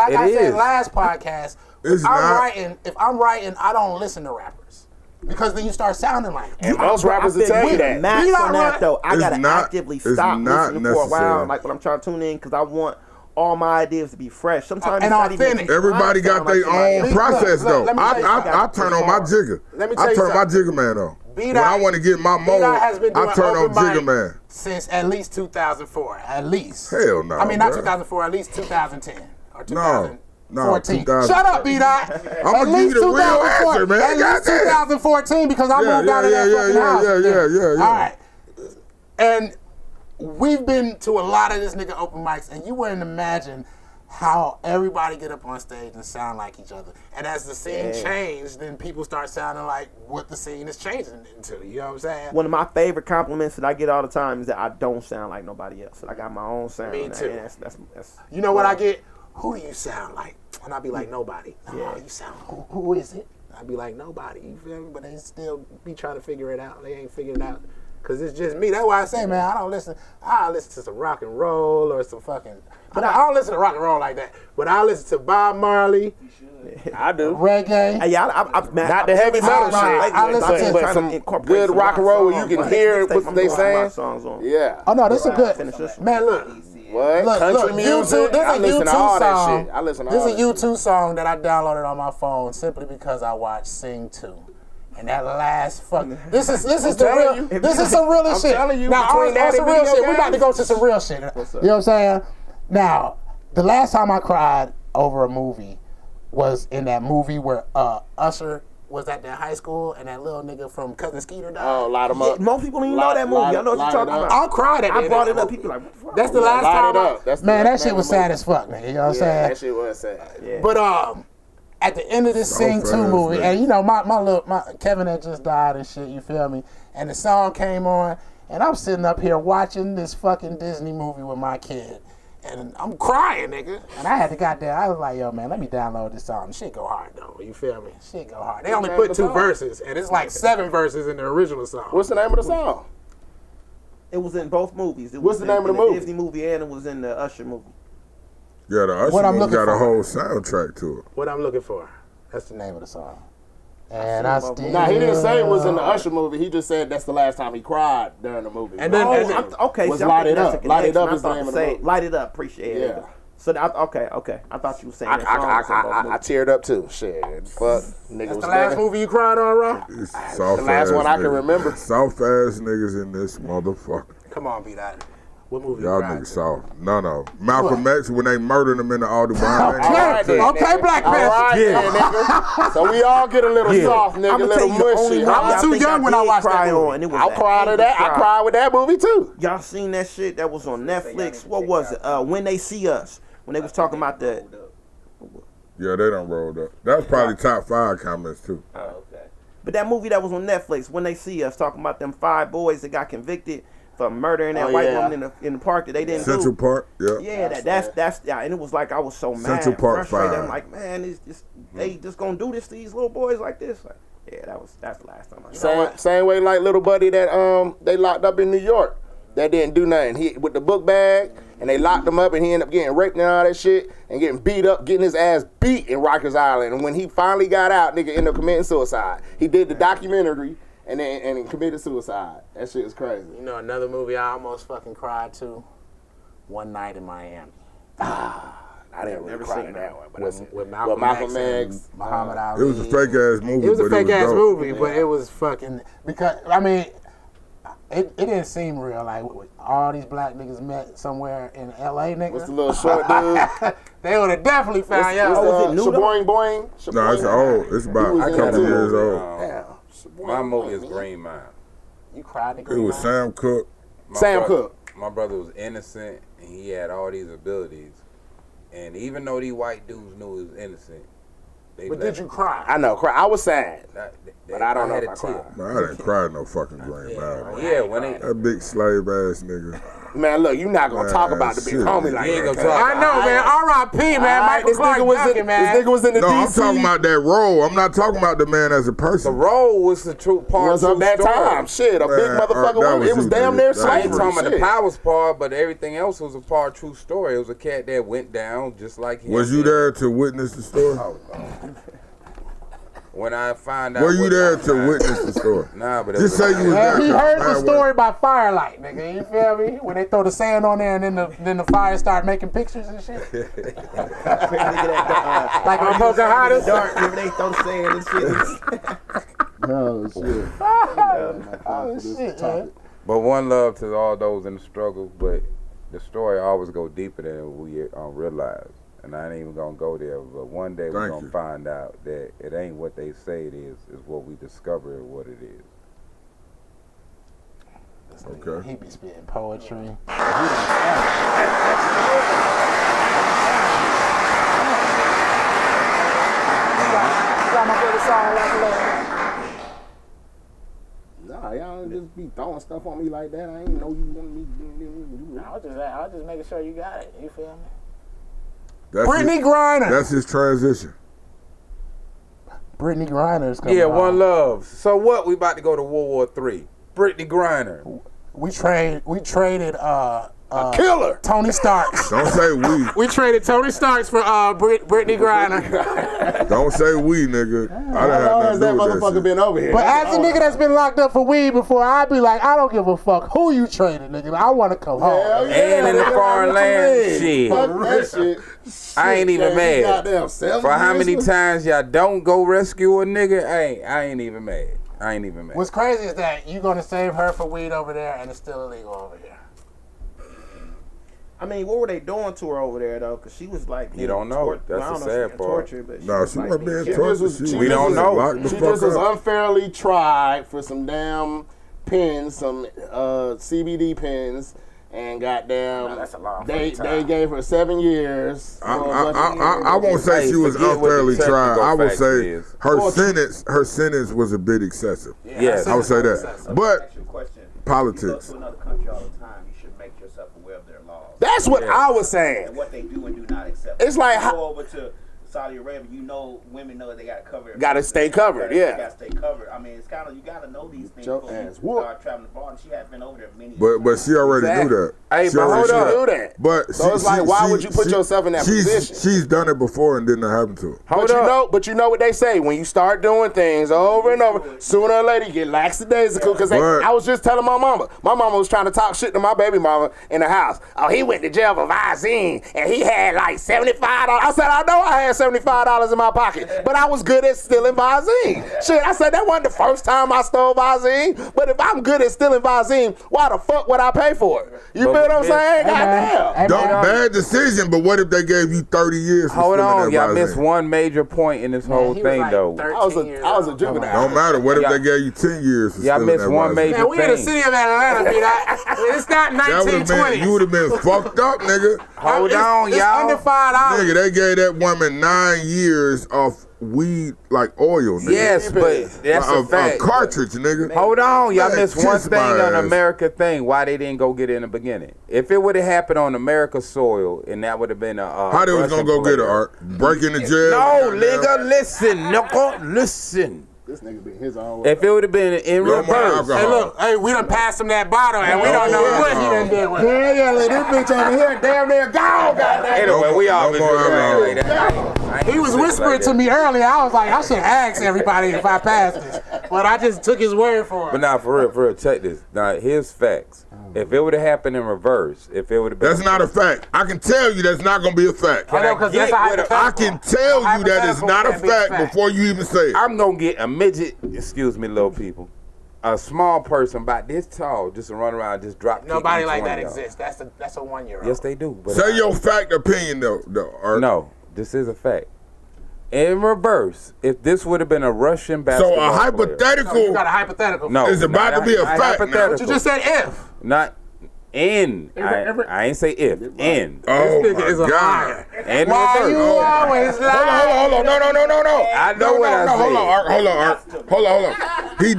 last podcast, if I'm writing, I don't listen to rappers. Because then you start sounding like them. And most rappers will tell you that. Max on that though, I gotta actively stop listening for a while, like when I'm trying to tune in, because I want all my ideas to be fresh. Sometimes it's not even. Everybody got their own process though. I turn on my jigger. I turn my jigger man on. When I want to get my mode, I turn on Jigger Man. Since at least 2004, at least. Hell no. I mean, not 2004, at least 2010 or 2000. No, 14. Shut up, B-Dot. I'm going to give you the real answer, man. At least 2014, because I moved out of that fucking house. Yeah. All right. And we've been to a lot of this nigga open mics, and you wouldn't imagine how everybody get up on stage and sound like each other. And as the scene changed, then people start sounding like what the scene is changing into. You know what I'm saying? One of my favorite compliments that I get all the time is that I don't sound like nobody else. I got my own sound. Me too. That's you know what I get? Who do you sound like? And I'll be like, nobody. No, you sound, who is it? I'll be like, nobody. You feel me? But they still be trying to figure it out. They ain't figured it out. Because it's just me. That's why I say, man, I listen to some rock and roll or some fucking... But I don't listen to rock and roll like that. But I listen to Bob Marley. I do. Reggae. Not the heavy metal shit. I listen to some good rock and roll where you can hear what they saying. Yeah. Oh, no, this is good. Man, look. What? Country music? I listen to all that shit. I listen to all that shit. This is a U2 song that I downloaded on my phone simply because I watched Sing 2. And that last this is some real shit. Now, on some real shit, we about to go to some real shit. You know what I'm saying? Now, the last time I cried over a movie was in that movie where Usher was at that high school and that little nigga from Cousin Skeeter died. Oh, light him up. Most people don't even know that movie. I know what you're talking about. I cried at that. I brought it up. People like, what the fuck? That's the last time. Man, that shit was sad as fuck, man. You know what I'm saying? That shit was sad. Yeah. But at the end of this Sing 2 movie, and you know, my Kevin had just died and shit, you feel me? And the song came on, and I'm sitting up here watching this fucking Disney movie with my kid. And I'm crying, nigga. And I had to I was like, yo, man, let me download this song. Shit go hard, though. You feel me? Shit go hard. They only put 2 verses, and it's like 7 verses in the original song. What's the name of the song? It was in both movies. What's the name of the movie? The Disney movie, and it was in the Usher movie. Yeah, the Usher movie got a whole soundtrack to it. What I'm looking for. That's the name of the song. And I still. Nah, he didn't say it was in the Usher movie. He just said that's the last time he cried during the movie. And then, okay, was Light It Up. Light It Up is the name of the movie. Light It Up, appreciate it. Yeah. So okay. I thought you were saying that I teared up too. Shit, fuck, nigga. That's the last movie you cried on, Ron? The last one I can remember. Soft ass niggas in this motherfucker. Come on, be that. What movie Y'all you cried niggas soft. No. Malcolm X when they murdered him in the Audubon. Okay, Black Panther. Nigga. So we all get a little soft, nigga, a little mushy. I was too young when I watched that movie. I cried at that. I cried with that movie too. Y'all seen that shit that was on Netflix? What was it? When They See Us. When they was talking about the... Yeah, they done rolled up. That was probably top 5 comments too. Oh, okay. But that movie that was on Netflix, When They See Us, talking about them 5 boys that got convicted for murdering that white woman in the park that they didn't Central do. Park, yeah. Yeah, that's and it was like I was so mad, Central Park frustrated. 5. I'm like, man, it's just they just gonna do this to these little boys like this. Like, yeah, that's the last time I saw it. Same way like little buddy that they locked up in New York. That didn't do nothing. He with the book bag, and they locked him up, and he ended up getting raped and all that shit, and getting beat up, getting his ass beat in Rikers Island. And when he finally got out, nigga ended up committing suicide. He did the documentary, and then committed suicide. That shit is crazy. You know another movie I almost fucking cried to? One Night in Miami. I didn't really cry in that one, but with Malcolm X, Muhammad Ali. It was a fake ass movie. It was a fake ass movie, Yeah. but it was fucking because I mean, it didn't seem real. Like all these black niggas met somewhere in L.A. Nigga. What's the little short dude? They would have definitely found y'all. Was it Shaboing Boing? No, it's old. It's about a couple years old. Damn. My movie is Green Mile. You cried to It Green was Mile? Sam Cooke. Sam Cooke. My brother was innocent, and he had all these abilities. And even though these white dudes knew he was innocent, they But let did you him. cry? I know, I was sad. But I don't know had if a I tear. cried. Man, I didn't cry no fucking Green Mile. Yeah, when they. That big slave ass nigga. Man, look, you not gonna talk about the big shit. homie like You ain't that. gonna talk I know, man. R.I.P. man. Michael This Clark nigga was Duncan, in, man. this nigga was in the No, I'm DC. talking about that role. I'm not talking about the man as a The person. role was the true part was of of the that story. time. Shit, a big Man, motherfucker. that was It was you, damn dude. near That I ain't slavery. talking about the Shit. powers part, but everything else was a part true story. It was a cat that went down just like him. Was you there to witness the story? Oh, no. When I find out. Were you what there my to time- witness the story? Nah, but it Just was say you was there. He heard the Man, story by firelight, nigga. You feel me? When they throw the sand on there and then the fire start making pictures and shit. Like on Pocahontas. Dark, remember they throw sand and shit. Oh shit. Oh shit, man. But one love to all those in the struggle, but the story always go deeper than we realize. And I ain't even gonna go there, but one day we're gonna find out that it ain't what they say it is what we discover what it is. Okay. He be spitting poetry. Nah, y'all just be throwing stuff on me like that. I ain't know you wanted me. I was just making sure you got it. You feel me? That's Brittany his, Griner. That's his transition. Brittany Griner's coming Yeah, out. one love. So what? We about to go to World War III. Brittany Griner. We traded Killer. Tony Starks. Don't say we. We traded Tony Starks for Brittany Griner. Don't say we, nigga. I How done long had has that nothing to do with motherfucker that been over here? But as a nigga that's been locked up for weed before, I'd be like, I don't give a fuck who you traded, nigga. I want to come home. Hell yeah, And in the nigga, foreign what you land, mean? shit. Fuck that shit. I ain't even mad. Goddamn, For how many times y'all don't go rescue a nigga, I ain't even mad. I ain't even mad. What's crazy is that you're going to save her for weed over there and it's still illegal over here. I mean, what were they doing to her over there though? Because she was like, You don't know. That's I don't the know if sad she got part. tortured, but No, was she like wasn't being being killed. tortured. We don't know. Locked the She fuck just was up. unfairly tried for some damn pins, some CBD pins, and goddamn. No, that's a long They fucking time. gave her 7 years. I won't say she was Forget what the unfairly tried. I would technical say fact her sentence was a bit excessive. Yes. I would say that. But Ask you a question. politics. You go to another country all the time. You should make yourself aware of their laws That's what I was saying. and what they do and do not accept. It's like you go over to Saudi Arabia. You know, women know they got to cover. Gotta stay covered, They yeah. got to stay covered. I mean, it's kind of you got to know these things your before ass you whoop. start traveling abroad. And she had been over there many. But she already knew that. Hey, but hold up. Do that. But so it's like, why would you put yourself in that position? She's done it before and didn't happen to her. But you know what they say, when you start doing things over and over, sooner or later you get lackadaisical. Because I was just telling my mama was trying to talk shit to my baby mama in the house. Oh, he went to jail for Visine and he had like $75. I said, I know I had $75 in my pocket, but I was good at stealing Visine. Shit, I said that wasn't the first time I stole Visine, but if I'm good at stealing Visine, why the fuck would I pay for it? You feel what I'm saying? Goddamn. Bad decision, but what if they gave you 30 years for Hold stealing on, that y'all Visine? missed one major point in this whole thing, like though. I was a juvenile. Don't matter. What if they gave you 10 years for Y'all stealing missed that one Visine? major Man, we in the city of Atlanta, it's not That would've 1920. you would have been fucked up, nigga. Hold on, it's y'all. under $5. Nigga, they gave that woman 9 years off weed like oil, nigga. Yes, but that's a fact. A cartridge, nigga. Hold on, y'all Man, missed one kiss thing my on ass. America thing. Why they didn't go get it in the beginning? If it would have happened on America soil, and that would have been a How they was gonna go get her, Art? Break into jail? No, nigga, listen. This nigga be his own way. If it would have been in No more reverse, alcohol. Hey, look, we done passed him that bottle, and we don't know what he done did with it. Yeah, like this bitch over here, damn near gone, goddamn. anyway, we all no been more doing alcohol. like that. He was whispering to me earlier. I was like, I should ask everybody if I passed this. But I just took his word for But it. now, for real, check this. Now, here's facts. If it would have happened in reverse, if it would have been... That's not a fact. I can tell you that's not gonna be a fact. I know, because that's a I hypothetical. can tell you that is not a Hypothetical can't be fact before you even say it. I'm gonna get a midget, excuse me, little people, a small person about this tall, just to run around, just drop. Nobody kick like each one that of y'all. exists. That's a 1-year-old. Yes, they do. But Say your fact opinion though, Art. no, this is a fact. In reverse, if this would have been a Russian So basketball a player, hypothetical You got a hypothetical. no, is about not to be a fact now. hypothetical. But you just said if. Not in. I ain't say if. In. Oh This nigga my is a God. liar. And Why reverse. you always lie? Hold on. No. I know what I Hold said. on, Art. Hold on. He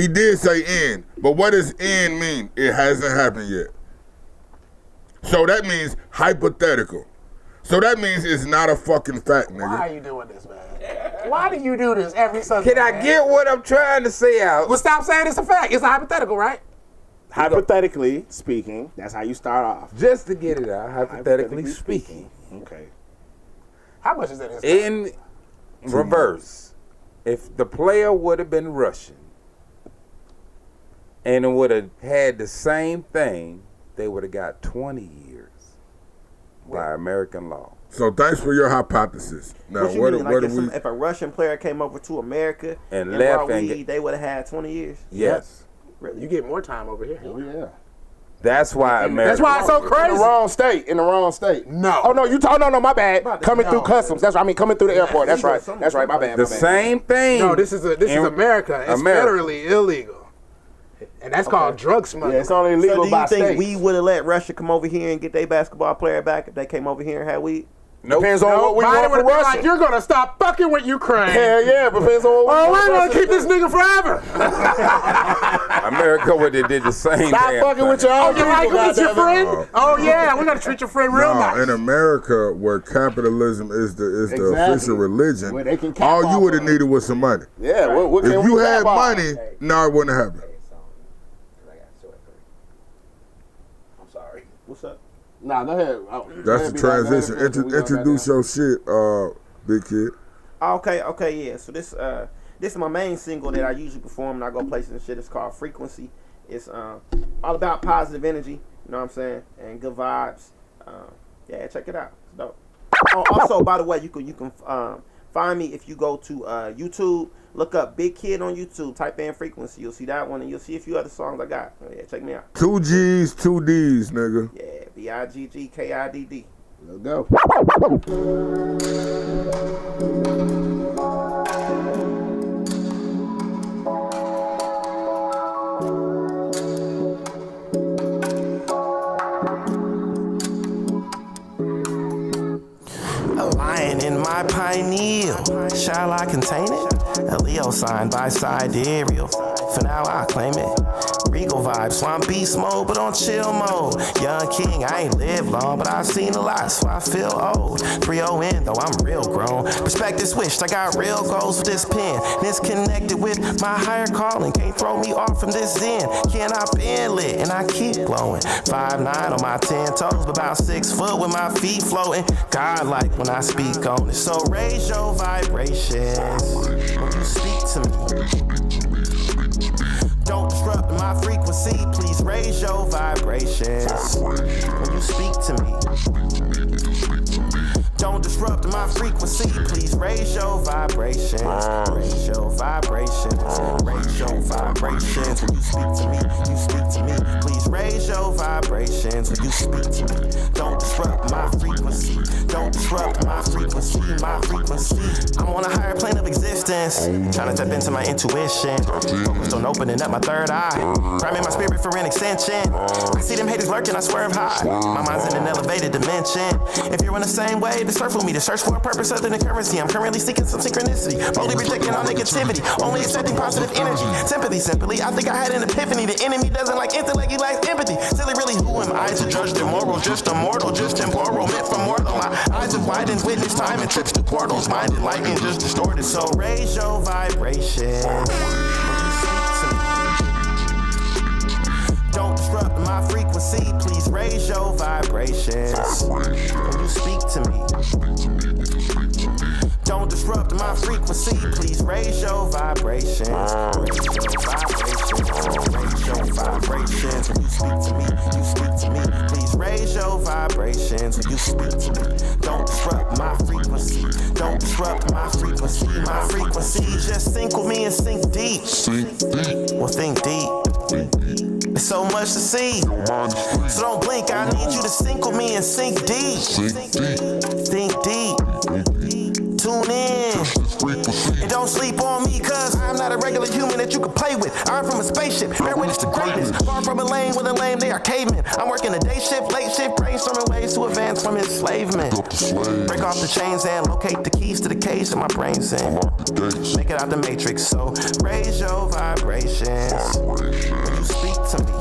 did say in. But what does in mean? It hasn't happened yet. So that means hypothetical. So that means it's not a fucking fact, Why nigga. are you doing this, man? Why do you do this every Sunday? Can I get what I'm trying to say out? Well, stop saying it's a fact. It's a hypothetical, right? Hypothetically speaking, that's how you start off. Just to get it out, hypothetically speaking. Okay. How much is that? In reverse, if the player would have been Russian and it would have had the same thing, they would have got 20 years by American law. So thanks for your hypothesis. Now, What you what mean? Like do we? if a Russian player came over to America And and left brought and weed, they would have had 20 years. Yes. You get more time over here. Oh, yeah. That's why America. That's why it's so In crazy. the wrong state. No. Oh, no, no, my bad. Coming through customs. That's right. I mean, coming through the airport. That's right. That's right. My bad. The same thing. No, this is America. It's federally illegal. And that's called drug smuggling. Yeah, it's only So illegal do by you think state. we would have let Russia come over here and get their basketball player back if they came over here and had weed? Nope. Depends on what we Biden want would for have been Russia. like, you're going to stop fucking with Ukraine. Hell yeah, depends on what we Oh, want we're for going to Russia. keep this nigga forever. America would have did the same Stop damn fucking thing. with your Oh, own you like people, him as your goddammit. friend? Oh, yeah, we're going to treat your friend real No, nice. in America, where capitalism is the Exactly. official religion, Where they can cap all you off would have on it. needed was some money. Yeah, what can If we you cap had off? money, no, it wouldn't have happened. I'm sorry. What's up? Nah, go ahead. That's the transition. Introduce your shit, big kid. Okay, yeah. So this is my main single that I usually perform and I go places and shit. It's called Frequency. It's all about positive energy, you know what I'm saying, and good vibes. Yeah, check it out. It's dope. Oh, also, by the way, you can find me if you go to YouTube. Look up Big Kid on YouTube. Type in Frequency. You'll see that one, and you'll see a few other songs I got. Oh, yeah, check me out. 2 G's, 2 D's, nigga. Yeah, BIGGKIDD. Let's go. A lion in my pineal, shall I contain it? A Leo sign by sidereal, for now I claim it. regal vibe, so I'm beast mode, but on chill mode. Young king, I ain't lived long, but I've seen a lot, so I feel old. 3-0 in, though I'm real grown. Perspective switched, I got real goals with this pen. And it's connected with my higher calling. Can't throw me off from this zen. Can I been lit, and I keep glowing. 5'9" on my 10 toes, but about 6 foot with my feet floating. God-like when I speak on it. So raise your vibrations when you speak to me. Don't disrupt my frequency, please raise your vibrations when you speak to me. Don't disrupt my frequency, please raise your vibrations. Raise your vibrations, raise your vibrations when you speak to me. You speak to me, please raise your vibrations when you speak to me. Don't disrupt my frequency, don't disrupt my frequency, my frequency. I'm on a higher plane of existence, trying to tap into my intuition. Focused on opening up my third eye, priming my spirit for an extension. I see them haters lurking, I swerve high. My mind's in an elevated dimension. If you're in the same way, to surf with me, to search for a purpose other than currency. I'm currently seeking some synchronicity, boldly rejecting all negativity, only accepting positive energy. Sympathy, simply, I think I had an epiphany. The enemy doesn't like intellect, he likes empathy. Silly, really, who am I to judge their morals? Just immortal, just temporal, meant for mortal. My eyes have widened, witness time and trips to portals. Mind enlightened, just distorted. So raise your vibration when you speak to me. Don't disrupt my frequency, please raise your vibrations when you speak to me. Don't disrupt my frequency, please raise your vibrations. Raise your vibrations when you speak to me. You speak to me, please raise your vibrations when you speak to me. Don't disrupt my frequency, don't disrupt my frequency, my frequency. Just sync with me and sink deep. Well, think deep. There's so much to see, so don't blink. I need you to sync with me and sink deep. Think deep. Tune in. And don't sleep on me, cause I'm not a regular human that you can play with. I'm from a spaceship, bear witness to greatness. Far from a lane with a lame, they are cavemen. I'm working a day shift, late shift, brainstorming ways to advance from enslavement. Break off the chains and locate the keys to the cage that my brain's in. Make it out the matrix, so raise your vibrations when you speak to me.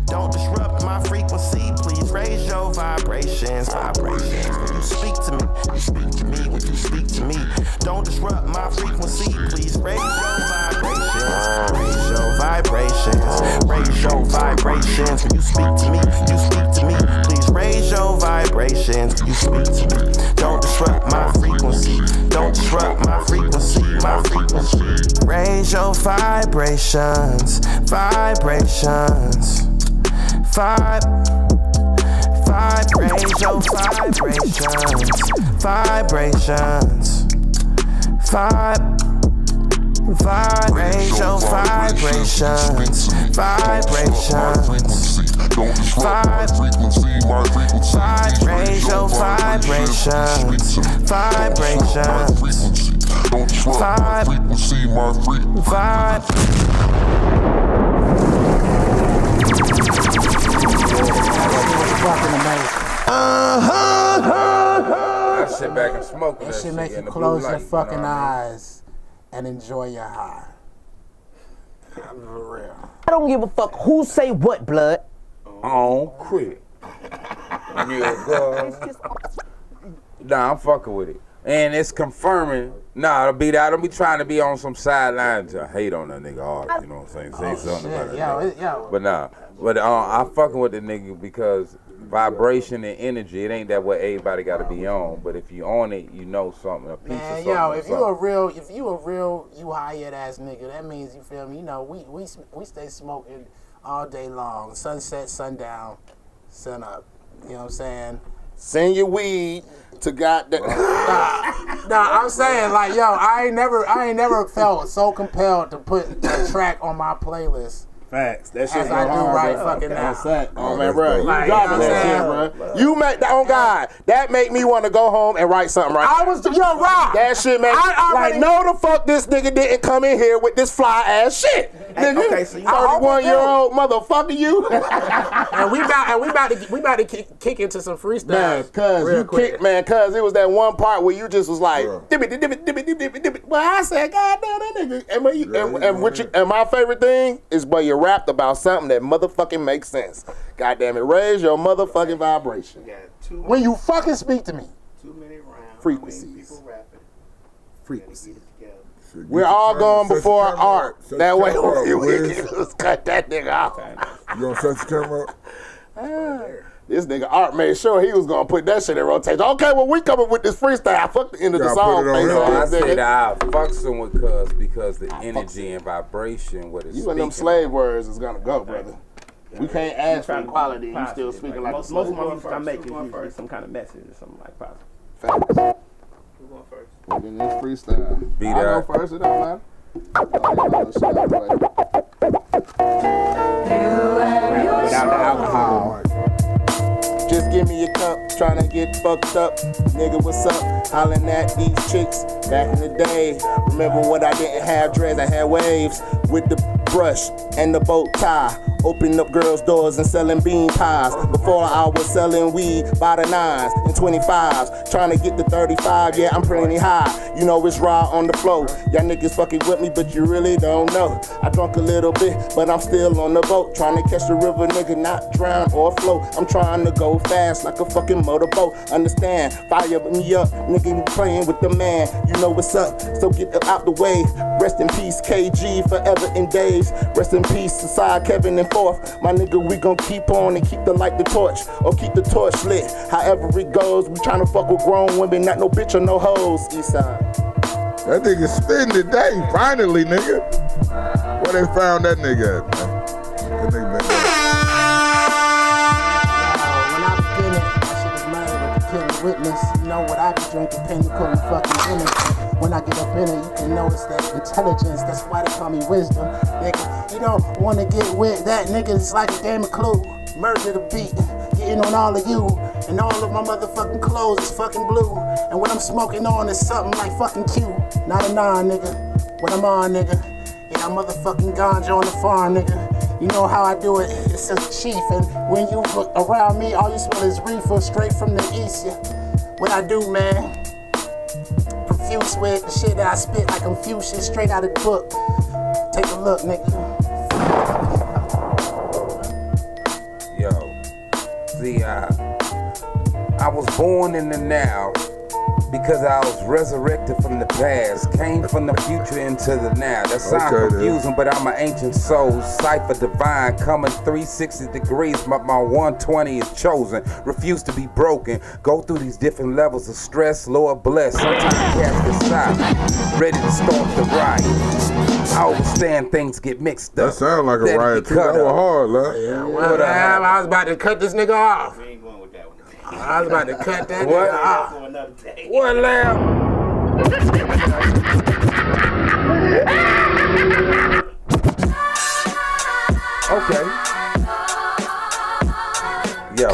Don't disrupt my frequency, please raise your vibrations. Vibrations when you speak to me. You speak to me when you speak to me. Don't disrupt my frequency, please raise your vibrations. Raise your vibrations. Raise your vibrations when you speak to me. You speak to me, please raise your vibrations when you speak to me. Don't disrupt my frequency. Don't disrupt my frequency, my frequency. Raise your vibrations. Vibrations. Raise your vibrations, vibrations, raise your vibrations, vibrations, raise your vibrations, I sit back and smoke that shit make you close your fucking eyes and enjoy your high. For real. I don't give a fuck who say what, blood. On quit. Nah, I'm fucking with it. And it's confirming. Nah, I don't be trying to be on some sidelines. I hate on that nigga hard, you know what I'm saying? Say something about that. Yo. But nah. But I fucking with the nigga because vibration and energy, it ain't that what everybody gotta be on. But if you on it, you know something, a piece of something. Yo, if you a real, you high yet ass nigga, that means, you feel me, you know, we stay smoking all day long. Sunset, sundown, sun up. You know what I'm saying? Send your weed to goddamn. Nah, I'm saying, like, yo, I ain't never felt so compelled to put a track on my playlist. Facts. That shit as I do right fucking now. Oh man, bro, you dropping that shit, bro. You make that on God. That make me want to go home and write something right. Rob. That shit make like no the fuck this nigga didn't come in here with this fly ass shit. Nigga, okay, so you 31-year-old motherfucker, you. And we about to kick into some freestyle. Cause it was that one part where you just was like, dibby. Well, I said, God damn that nigga. And my favorite thing is where you rapped about something that motherfucking makes sense. God damn it, raise your motherfucking vibration. When you fucking speak to me. Too many rounds. Frequencies. People rapping. Frequencies. We're all going before art. That way we can cut that nigga off. You gonna set your camera up? This nigga Art made sure he was gonna put that shit in rotation. Okay, well we coming with this freestyle. Fuck the end of the song. I say that I fuck someone because the energy and vibration with it. You and them slave words is gonna go, brother. We can't ask for equality. You still speaking like most of my music I make is usually some kind of message or something like positive. Facts. Who going first? In this freestyle. I'll go first, it don't matter. Without the alcohol. Just give me a cup, tryna get fucked up. Nigga, what's up? Hollin' at these chicks back in the day. Remember when I didn't have dreads, I had waves with the brush and the bow tie. Opening up girls' doors and selling bean pies. Before I was selling weed by the 9s and 25s. Trying to get to 35, yeah, I'm pretty high. You know it's raw on the flow. Y'all niggas fucking with me, but you really don't know. I drunk a little bit, but I'm still on the boat. Trying to catch the river, nigga, not drown or float. I'm trying to go fast like a fucking motorboat. Understand? Fire me up, nigga, playing with the man. You know what's up, so get out the way. Rest in peace, KG, forever in days. Rest in peace, Aside, Kevin, and Forth. My nigga, we gon' keep on and keep the light the torch, or keep the torch lit. However it goes, we tryna fuck with grown women, not no bitch or no hoes. Eastside. That nigga spitting today, finally, nigga. Where they found that nigga at, man? That nigga been there. When I begin it, that shit is murder with the killing witness. You know what I be drinking, pinnacle and fucking in it. When I get up in it, you can know it's that intelligence. That's why they call me wisdom. Nigga, you don't wanna get with that nigga. It's like a game of Clue. Murder the beat, getting on all of you. And all of my motherfucking clothes is fucking blue. And what I'm smoking on is something like fucking Q. Not a 9, nigga. What I'm on, nigga. Yeah, I'm motherfucking ganja on the farm, nigga. You know how I do it. It's a chief. And when you look around me, all you smell is reefer straight from the east. Yeah. What I do, man. Profuse with the shit that I spit like Confucius straight out of the book. Take a look, nigga. Yo, see, I was born in the now because I was resurrected from the past, came from the future into the now. That sounds confusing, but I'm an ancient soul, cipher divine, coming 360 degrees, but my 120 is chosen, refuse to be broken, go through these different levels of stress, Lord bless, sometimes cast aside, ready to start the riot. I understand things get mixed up. That sound like a riot too, that was hard, man. Yeah, well, I was about to cut this nigga off. I was about to cut that nigga off. What, Lamb? Okay. Yo.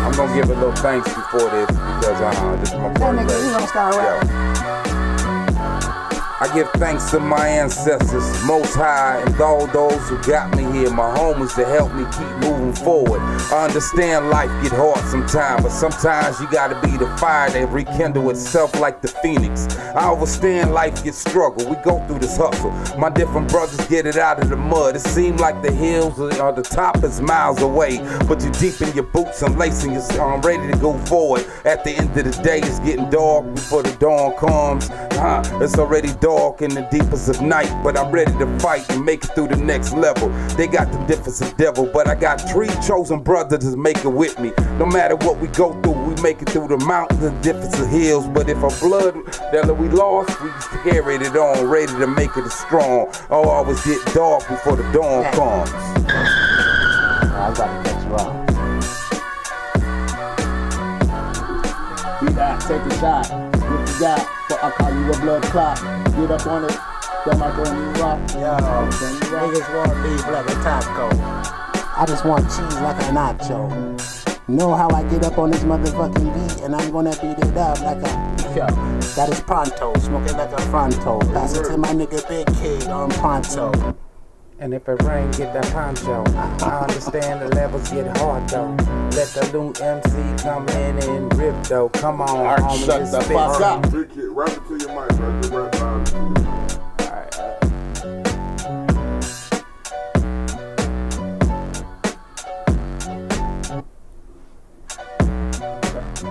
I'm gonna give a little thanks before this because this is my first day. You don't start rapping. I give thanks to my ancestors, Most High, and all those who got me here, my homies to help me keep moving forward. I understand life get hard sometimes, but sometimes you gotta be the fire that rekindle itself like the phoenix. I understand life gets struggle, we go through this hustle. My different brothers get it out of the mud. It seems like the hills or the top is miles away, but you deep in your boots and lacing your I'm ready to go forward. At the end of the day, it's getting dark before the dawn comes. It's already dark in the deepest of night, but I'm ready to fight and make it through the next level. They got the difference of devil, but I got 3 chosen brothers to make it with me. No matter what we go through, we make it through the mountains and difference of hills. But if our blood that we lost, we carried it on, ready to make it strong. Oh, always get dark before the dawn comes. I was about to cut you off. Be that, take a shot. What you got? But I call you a blood clot. Get up on it. That might go in you rock. Yo, niggas want beef like a taco. I just want cheese like a nacho. Know how I get up on this motherfucking beat, and I'm gonna beat it up like a yo. That is pronto, smoking like a fronto. Pass it to my nigga Big Kid on pronto. And if it rain, get that poncho. I understand the levels get hard though. Let the new MC come in and rip though. Come on, homie, shut the fuck up. Big kid, rap it to your mic, bro. The rap line. Alright.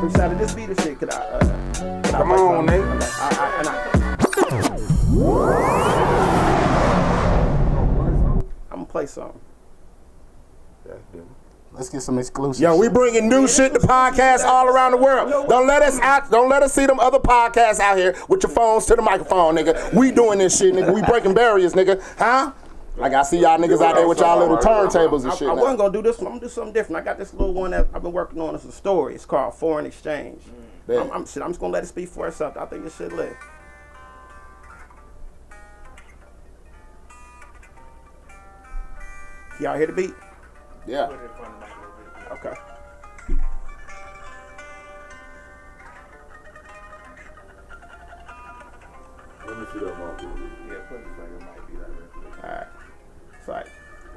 Freestyle of this beat or shit? Could I Come on, nigga. I'm gonna play something. Let's get some exclusive. Yo, we bringing new shit to podcasts all around the world. Don't let us see them other podcasts out here with your phones to the microphone, nigga. We doing this shit, nigga. We breaking barriers, nigga. Huh? Like I see y'all niggas out there with y'all little turntables and shit. I wasn't gonna do this one. I'm gonna do something different. I got this little one that I've been working on. It's a story. It's called Foreign Exchange. I'm just gonna let it speak for itself. I think this shit lit. Y'all hear the beat? Yeah. Okay. Let me see that mouth. Alright. It's like,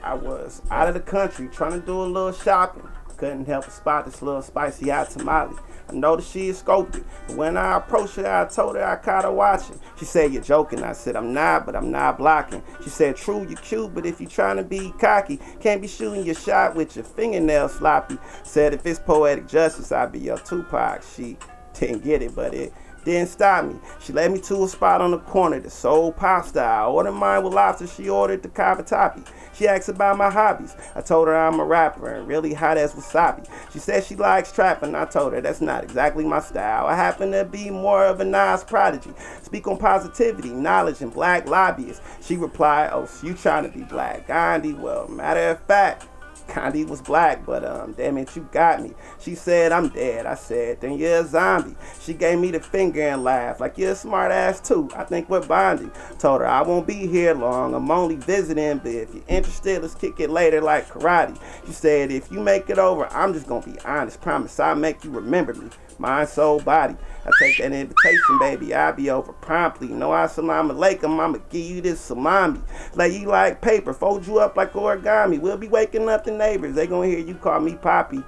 I was out of the country trying to do a little shopping. Couldn't help but spot this little spicy hot tamale. I noticed she had scoped it, but when I approached her, I told her I caught her watching. She said, "You're joking." I said, "I'm not, but I'm not blocking." She said, "True, you're cute, but if you're trying to be cocky, can't be shooting your shot with your fingernails sloppy." Said, "If it's poetic justice, I'd be your Tupac." She didn't get it, but it didn't stop me. She led me to a spot on the corner, the soul pasta. I ordered mine with lobster, she ordered the cavatappi. She asked about my hobbies. I told her I'm a rapper and really hot as wasabi. She said she likes trapping. I told her that's not exactly my style. I happen to be more of a Nas prodigy. Speak on positivity, knowledge, and black lobbyists. She replied, "Oh, so you trying to be black, Gandhi?" Well, matter of fact, Gandhi was black, but damn it, you got me. She said, "I'm dead." I said, "Then you're a zombie." She gave me the finger and laughed, like you're a smart ass too. I think we're bonding. Told her I won't be here long. I'm only visiting, but if you're interested, let's kick it later like karate. She said, "If you make it over, I'm just gonna be honest. Promise I'll make you remember me. Mind, soul, body. I take that invitation, baby. I'll be over promptly. No assalamu alaikum. I'ma give you this salami. Lay you like paper. Fold you up like origami. We'll be waking up the neighbors. They gonna hear you call me Poppy."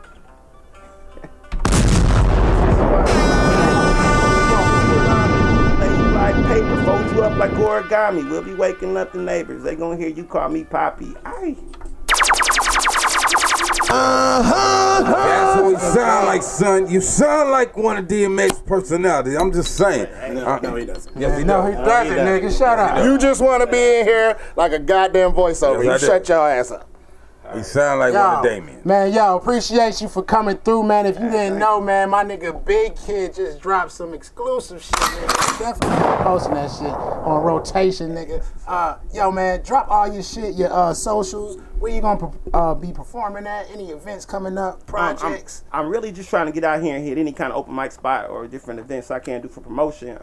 Lay you like paper. Fold you up like origami. We'll be waking up the neighbors. They gonna hear you call me Poppy. Aye. That's what you sound like, son. You sound like one of DMX's personalities. I'm just saying. No, he doesn't. Yes, he No, does. he doesn't, nigga. Shut up. You just want to be in here like a goddamn voiceover. Yes, You I shut your ass up. He sound like one of Damien. Man, yo, appreciate you for coming through, man. If you didn't know, man, my nigga Big Kid just dropped some exclusive shit, nigga. Definitely posting that shit on rotation, nigga. Yo, man, drop all your shit, your socials. Where you gonna be performing at? Any events coming up? Projects? I'm really just trying to get out here and hit any kind of open mic spot or different events I can do for promotion.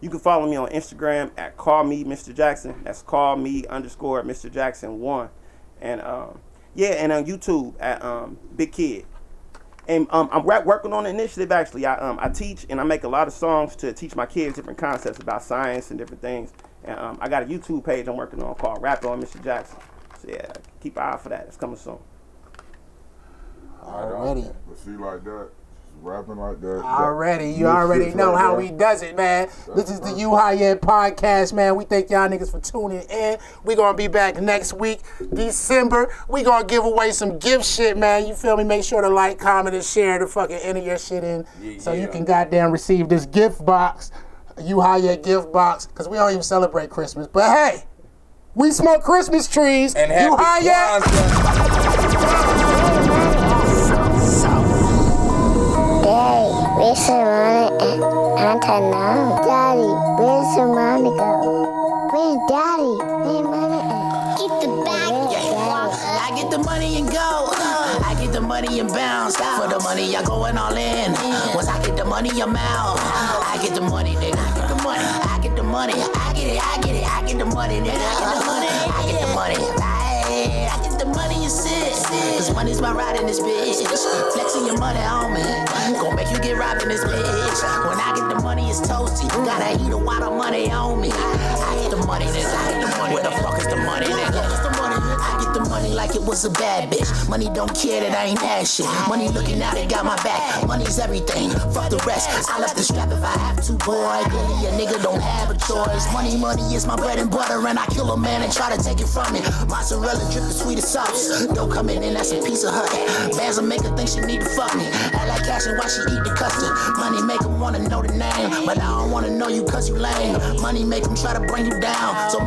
You can follow me on Instagram at CallMeMr. Jackson. That's CallMe_Mr. Jackson 1. And and on YouTube at Big Kid. And I'm working on an initiative actually. I teach and I make a lot of songs to teach my kids different concepts about science and different things. And I got a YouTube page I'm working on called Rapper on Mr. Jackson. So yeah, keep an eye out for that. It's coming soon. Already. But see like that, rapping like that. Already. You already know how he does it, man. This is the High Yet podcast, man. We thank y'all niggas for tuning in. We gonna be back next week, December. We gonna give away some gift shit, man. You feel me? Make sure to like, comment, and share to fucking enter your shit in so you can goddamn receive this gift box, High Yet gift box, because we don't even celebrate Christmas. But hey, we smoke Christmas trees. And High Yet? Daddy, where's Monica? Auntie now. Daddy, where's Monica? Where's Daddy? Where's Monica? Get the bag. I get the money and go. I get the money and bounce. For the money, I going all in. Once I get the money, I'm out. I get the money, nigga. I get the money. I get the money. I get it. I get it. I get the money, nigga. I get the money. I get the money. I get the money and sit. Cause money's my ride in this bitch. Flexing your money on me. Gonna make you get robbed in this bitch. When I get the money, it's toasty. You gotta eat a lot of money on me. I get the money, nigga. I get the money. Where the fuck is the money, nigga? like it was a bad bitch. Money don't care that I ain't had shit. Money looking out, it got my back. Money's everything, fuck the rest. I left the strap if I have to, boy. Clearly a nigga don't have a choice. Money is my bread and butter, and I kill a man and try to take it from me. Mozzarella drip the sweetest sauce. Don't come in and that's a piece of her. Bands will make her think she need to fuck me. I like cash and why she eat the custard. Money make her wanna know the name, but I don't wanna know you cause you lame. Money make them try to bring you down. So money